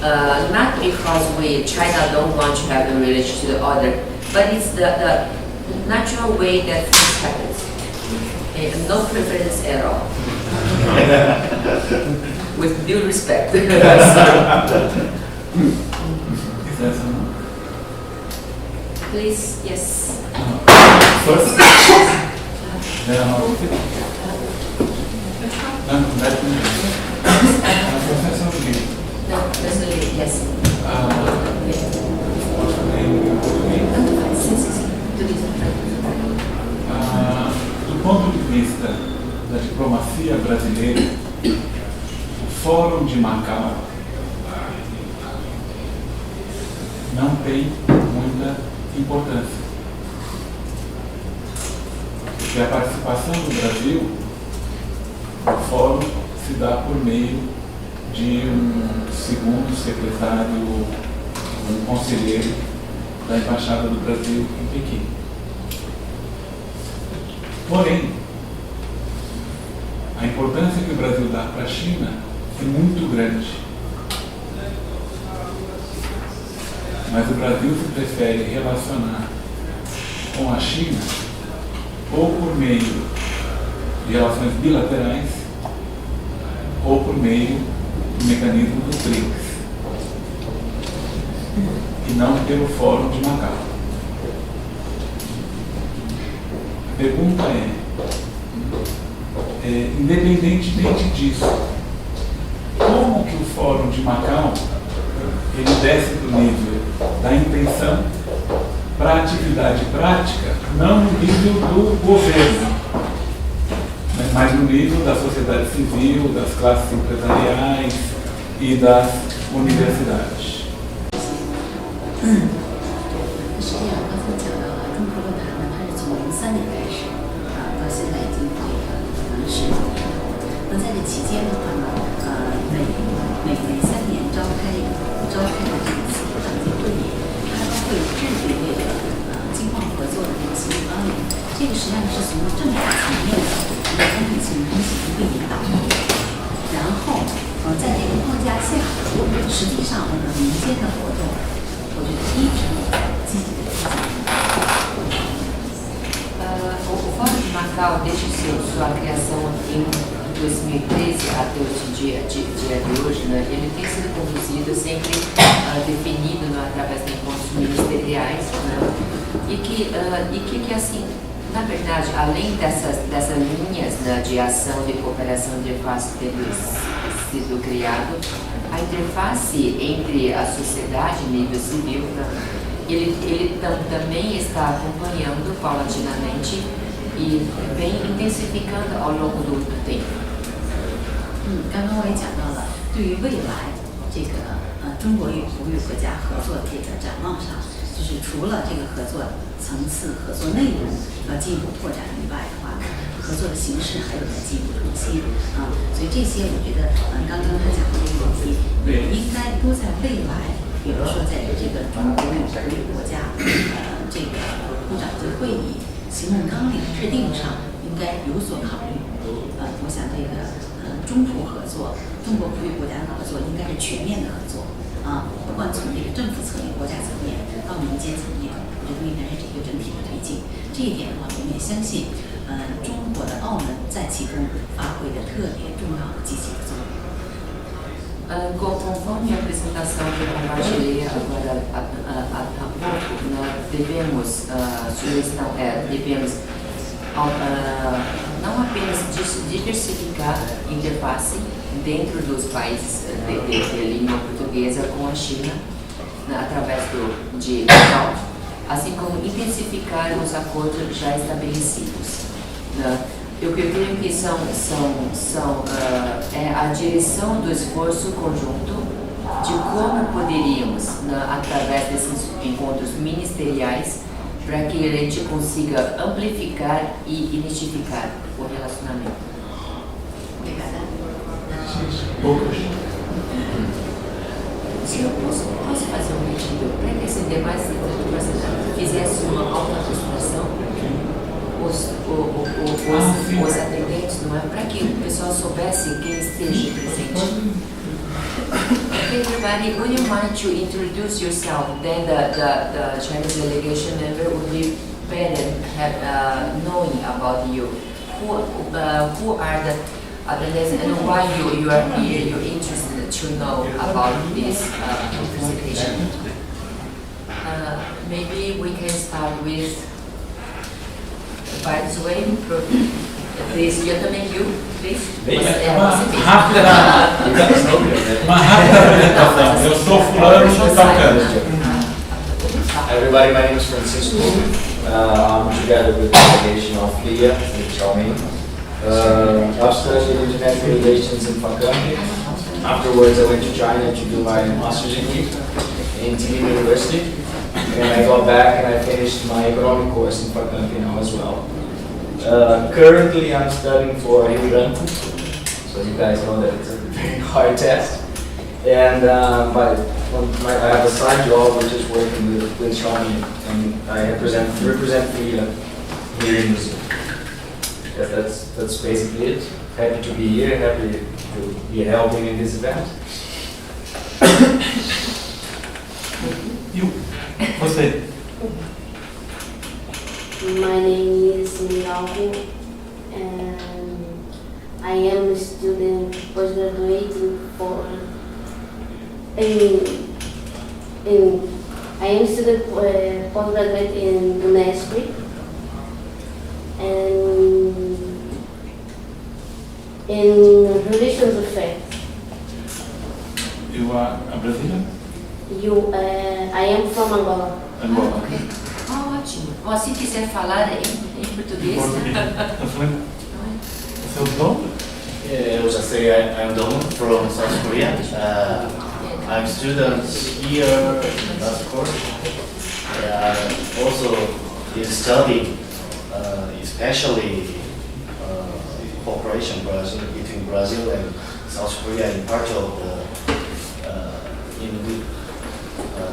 C: Not because China don't want to have a relation to the other, but it's the natural way that things happen. No preference at all. With due respect. Please, yes.
A: First,
C: No, personally, yes.
A: Do ponto de vista da diplomacia brasileira, o Fórum de Macau não tem muita importância. Porque a participação do Brasil no Fórum se dá por meio de um segundo secretário, um conselheiro da Embaixada do Brasil em Pequim. Porém, a importância que o Brasil dá para a China é muito grande. Mas o Brasil se prefere relacionar com a China ou por meio de relações bilaterais ou por meio do mecanismo dos BRICS e não pelo Fórum de Macau. A pergunta é, independentemente disso, como que o Fórum de Macau ele desce para o nível da intenção para a atividade prática, não no nível do governo, mas no nível da sociedade civil, das classes empresariais e das universidades.
E: 是这样，刚才讲到了中国论坛呢，它是从03年开始到现在已经10多年了。那在这期间的话呢，每3年召开的这一次常级会议，它都会制定这个经贸合作的这个行动纲领。这个实际上是从政府层面的一个公平性进行一个引导，然后在这个框架下，实际上民间的活动，我觉得一直积极的进行。
C: O Fórum de Macau, desde sua criação em 2013 até o dia de hoje, né, ele tem sido conduzido sempre definido através de encontros ministeriais, né, e que assim, na verdade, além dessas linhas, né, de ação de cooperação de interface tendo sido criado, a interface entre a sociedade e nível civil, né, ele também está acompanhando paulatinamente e vem intensificando ao longo do tempo.
E: 刚刚我也讲到了，对于未来这个中国与葡语国家合作这个展望上，就是除了这个合作层次、合作内容要进一步拓展以外的话，合作的形式还有在进一步创新啊。所以这些我觉得，刚刚他讲的这个问题，也应该都在未来。比如说，在这个中国与葡语国家这个部长级会议行动纲领制定上，应该有所考虑。我想这个中葡合作、中国葡语国家的合作应该是全面的合作啊，不管从这个政府层面、国家层面到民间层面，我觉得应该是一个整体的推进。这一点的话，我们也相信，中国的澳门在其中发挥着特别重要的积极的作用。
C: Conforme a apresentação que eu compartilhei agora há pouco, né, devemos não apenas diversificar a interface dentro dos países de língua portuguesa com a China, através de cloud, assim como intensificar os acordos já estabelecidos. Eu creio que é a direção do esforço conjunto de como poderíamos, através desses encontros ministeriais, para que a gente consiga amplificar e identificar o relacionamento.
E: Obrigada.
C: Se eu posso fazer um pedido para que esse demais fizesse uma autoapresentação, os atendentes, não é? Para que o pessoal soubesse quem esteja presente. Okay, everybody, would you mind to introduce yourself? Then the Chinese delegation member would be better knowing about you. Who are the attendees and why you are here? You're interested to know about this presentation. Maybe we can start with. By this way, please, you please.
A: Eu sou fulano de tal.
J: Everybody, my name is Francisco. I'm together with the delegation of Lia and Xiaoming. I've studied international relations in Fakampi. Afterwards, I went to China to do my master's degree in Tbilisi University. And I got back and I finished my economic course in Fakampi now as well. Currently, I'm studying for Hiranku, so you guys know that it's a very hard test. And I have a side job which is working with Xiaomi, and I represent Lia here in Brazil. That's basically it. Happy to be here, happy to be helping in this event.
A: Você.
K: My name is Miyahu, and I am a student postgraduating for I am student postgraduate in UNESCO and in relations affairs.
A: You are a Brazilian?
K: I am from Angola.
A: Angola.
C: Ok. Ótimo. Bom, se quiser falar em português.
A: Seu nome?
I: Eu já sei, I'm Dong from South Korea. I'm a student here in South Korea. Also in study, especially cooperation between Brazil and South Korea in part of the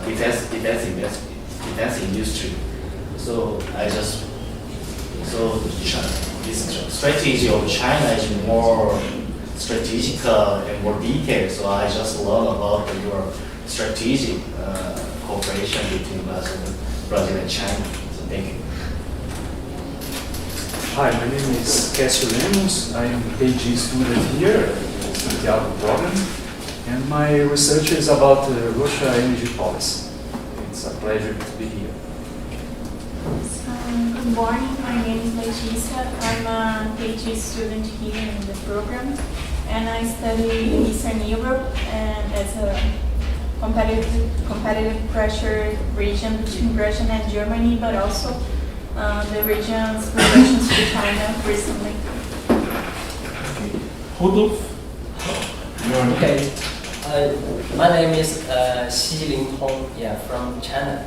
I: defense industry. So this strategy of China is more strategic and more detailed. So I just learned about your strategic cooperation between Brazil and China. So thank you.
L: Hi, my name is Cássio Lemos. I am a PhD student here at Santiago program, and my research is about Russia energy policy. It's a pleasure to be here.
M: Good morning, my name is Letícia. I'm a PhD student here in the program, and I study in Eastern Europe and as a competitive pressure region between Russia and Germany, but also the region's relations to China recently.
A: Rudolf?
N: Okay. My name is Xi Linghong, from China.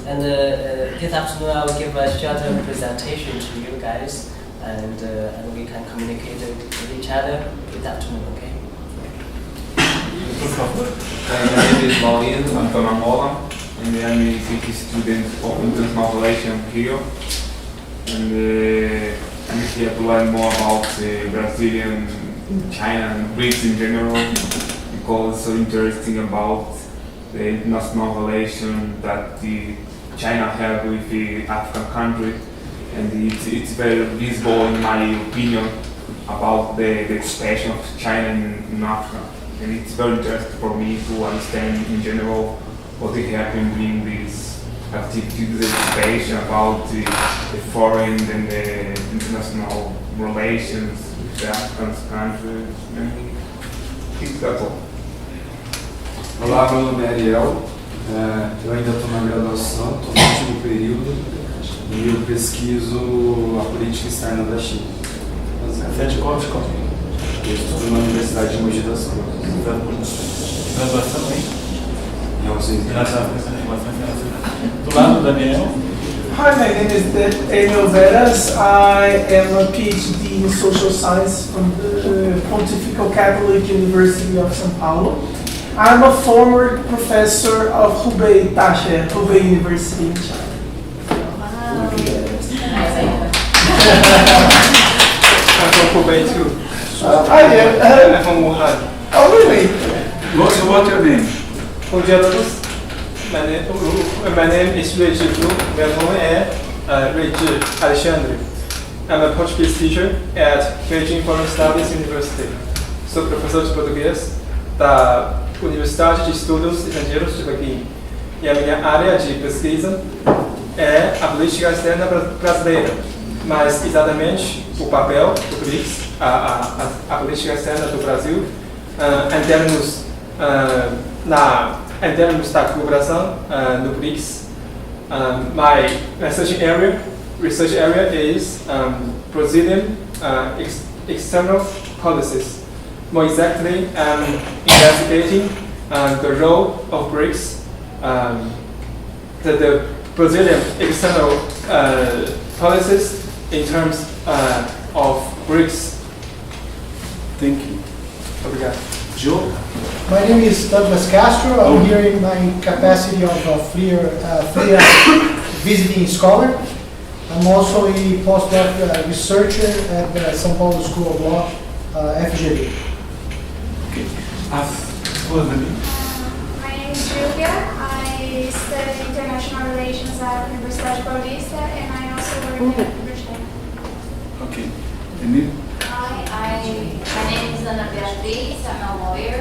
N: And this afternoon I will give a short presentation to you guys, and we can communicate with each other this afternoon, okay?
O: My name is Maureen, I'm from Angola, and I'm a PhD student of international relations here. And I'm here to learn more about Brazilian, China, and BRICS in general, because it's so interesting about the international relation that China has with the African country, and it's very visible in my opinion about the expansion of China in Africa, and it's very interesting for me to understand in general what is happening in this activities education about the foreign and the international relations with the African countries, and I think that's all.
P: Olá, meu nome é Ariel, eu ainda estou na graduação, estou no último período e eu pesquiso a política externa da China.
A: Você é de qual escola?
P: Eu estudo na Universidade de Mogi das Cruzes.
A: Graduação, hein?
P: Não, sim.
A: Do lado, Daniel.
Q: Hi, my name is Daniel Veras. I am a PhD in social science from the Pontifical Catholic University of São Paulo. I'm a former professor of Hubei University in China.
M: I'm from Hubei too. I'm from Wuhan.
Q: Oh, really?
A: What's your name?
M: My name is Rui Zhu. Meu nome é Rui Zhu Alexandre. I'm a Portuguese teacher at Beijing Foreign Studies University. Sou professor de português da Universidade de Estudos Estrangeiros de Pequim. E a minha área de pesquisa é a política externa brasileira, mas exatamente o papel do BRICS, a política externa do Brasil, em termos da cooperação no BRICS. My research area is Brazilian external policies. More exactly, investigating the role of BRICS, the Brazilian external policies in terms of BRICS.
A: Thank you.
M: Obrigado.
A: Joe?
R: My name is Douglas Castro. I'm here in my capacity of a FLIA visiting scholar. I'm also a postdoc researcher at the São Paulo School of Law, FGV.
A: Okay.
S: My name is Julia. I study international relations at Universidade Paulista, and I also work at Universidade.
A: Okay. And you?
T: Hi, my name is Ana Beatriz. I'm a lawyer,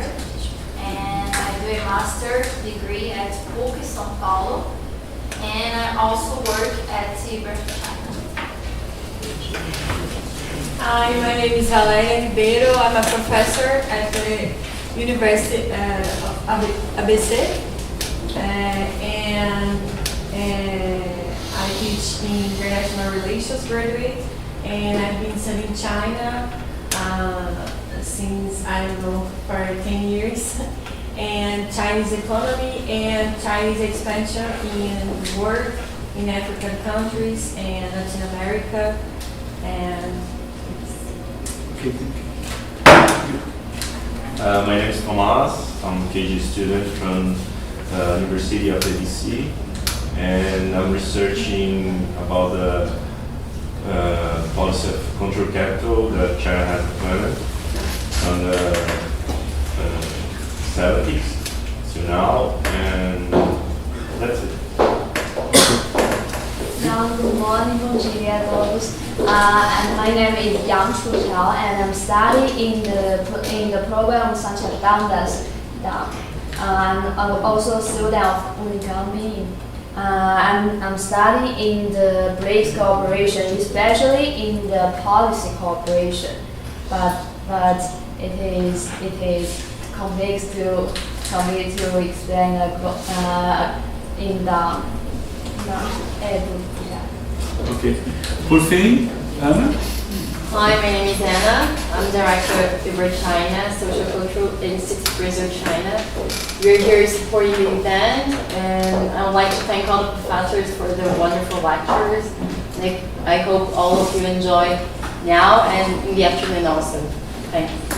T: and I do a master's degree at PUC São Paulo, and I also work at China.
U: Hi, my name is Alélia Ribeiro. I'm a professor at the University of ABC, and I teach in international relations graduate, and I've been studying China since, I don't know, for 10 years, and Chinese economy and Chinese expansion in work in African countries and Latin America, and
A: Okay.
H: My name is Tomas. I'm a KG student from the University of ABC, and I'm researching about the policy of control capital that China has implemented from the 70s to now, and that's it.
V: Good morning, bom dia a todos. And my name is Yang Chuchao, and I'm studying in the program such as Dundas. I'm also a student of Unicamp. I'm studying in the BRICS cooperation, especially in the policy cooperation. But it is complex to explain in the
A: Okay. Por fim, Ana?
W: Hi, my name is Anna. I'm director of BRICS China, Social Cultural Institute Research China. We're here supporting the event, and I would like to thank all the professors for their wonderful lectures. I hope all of you enjoy now and in the afternoon also. Thank you.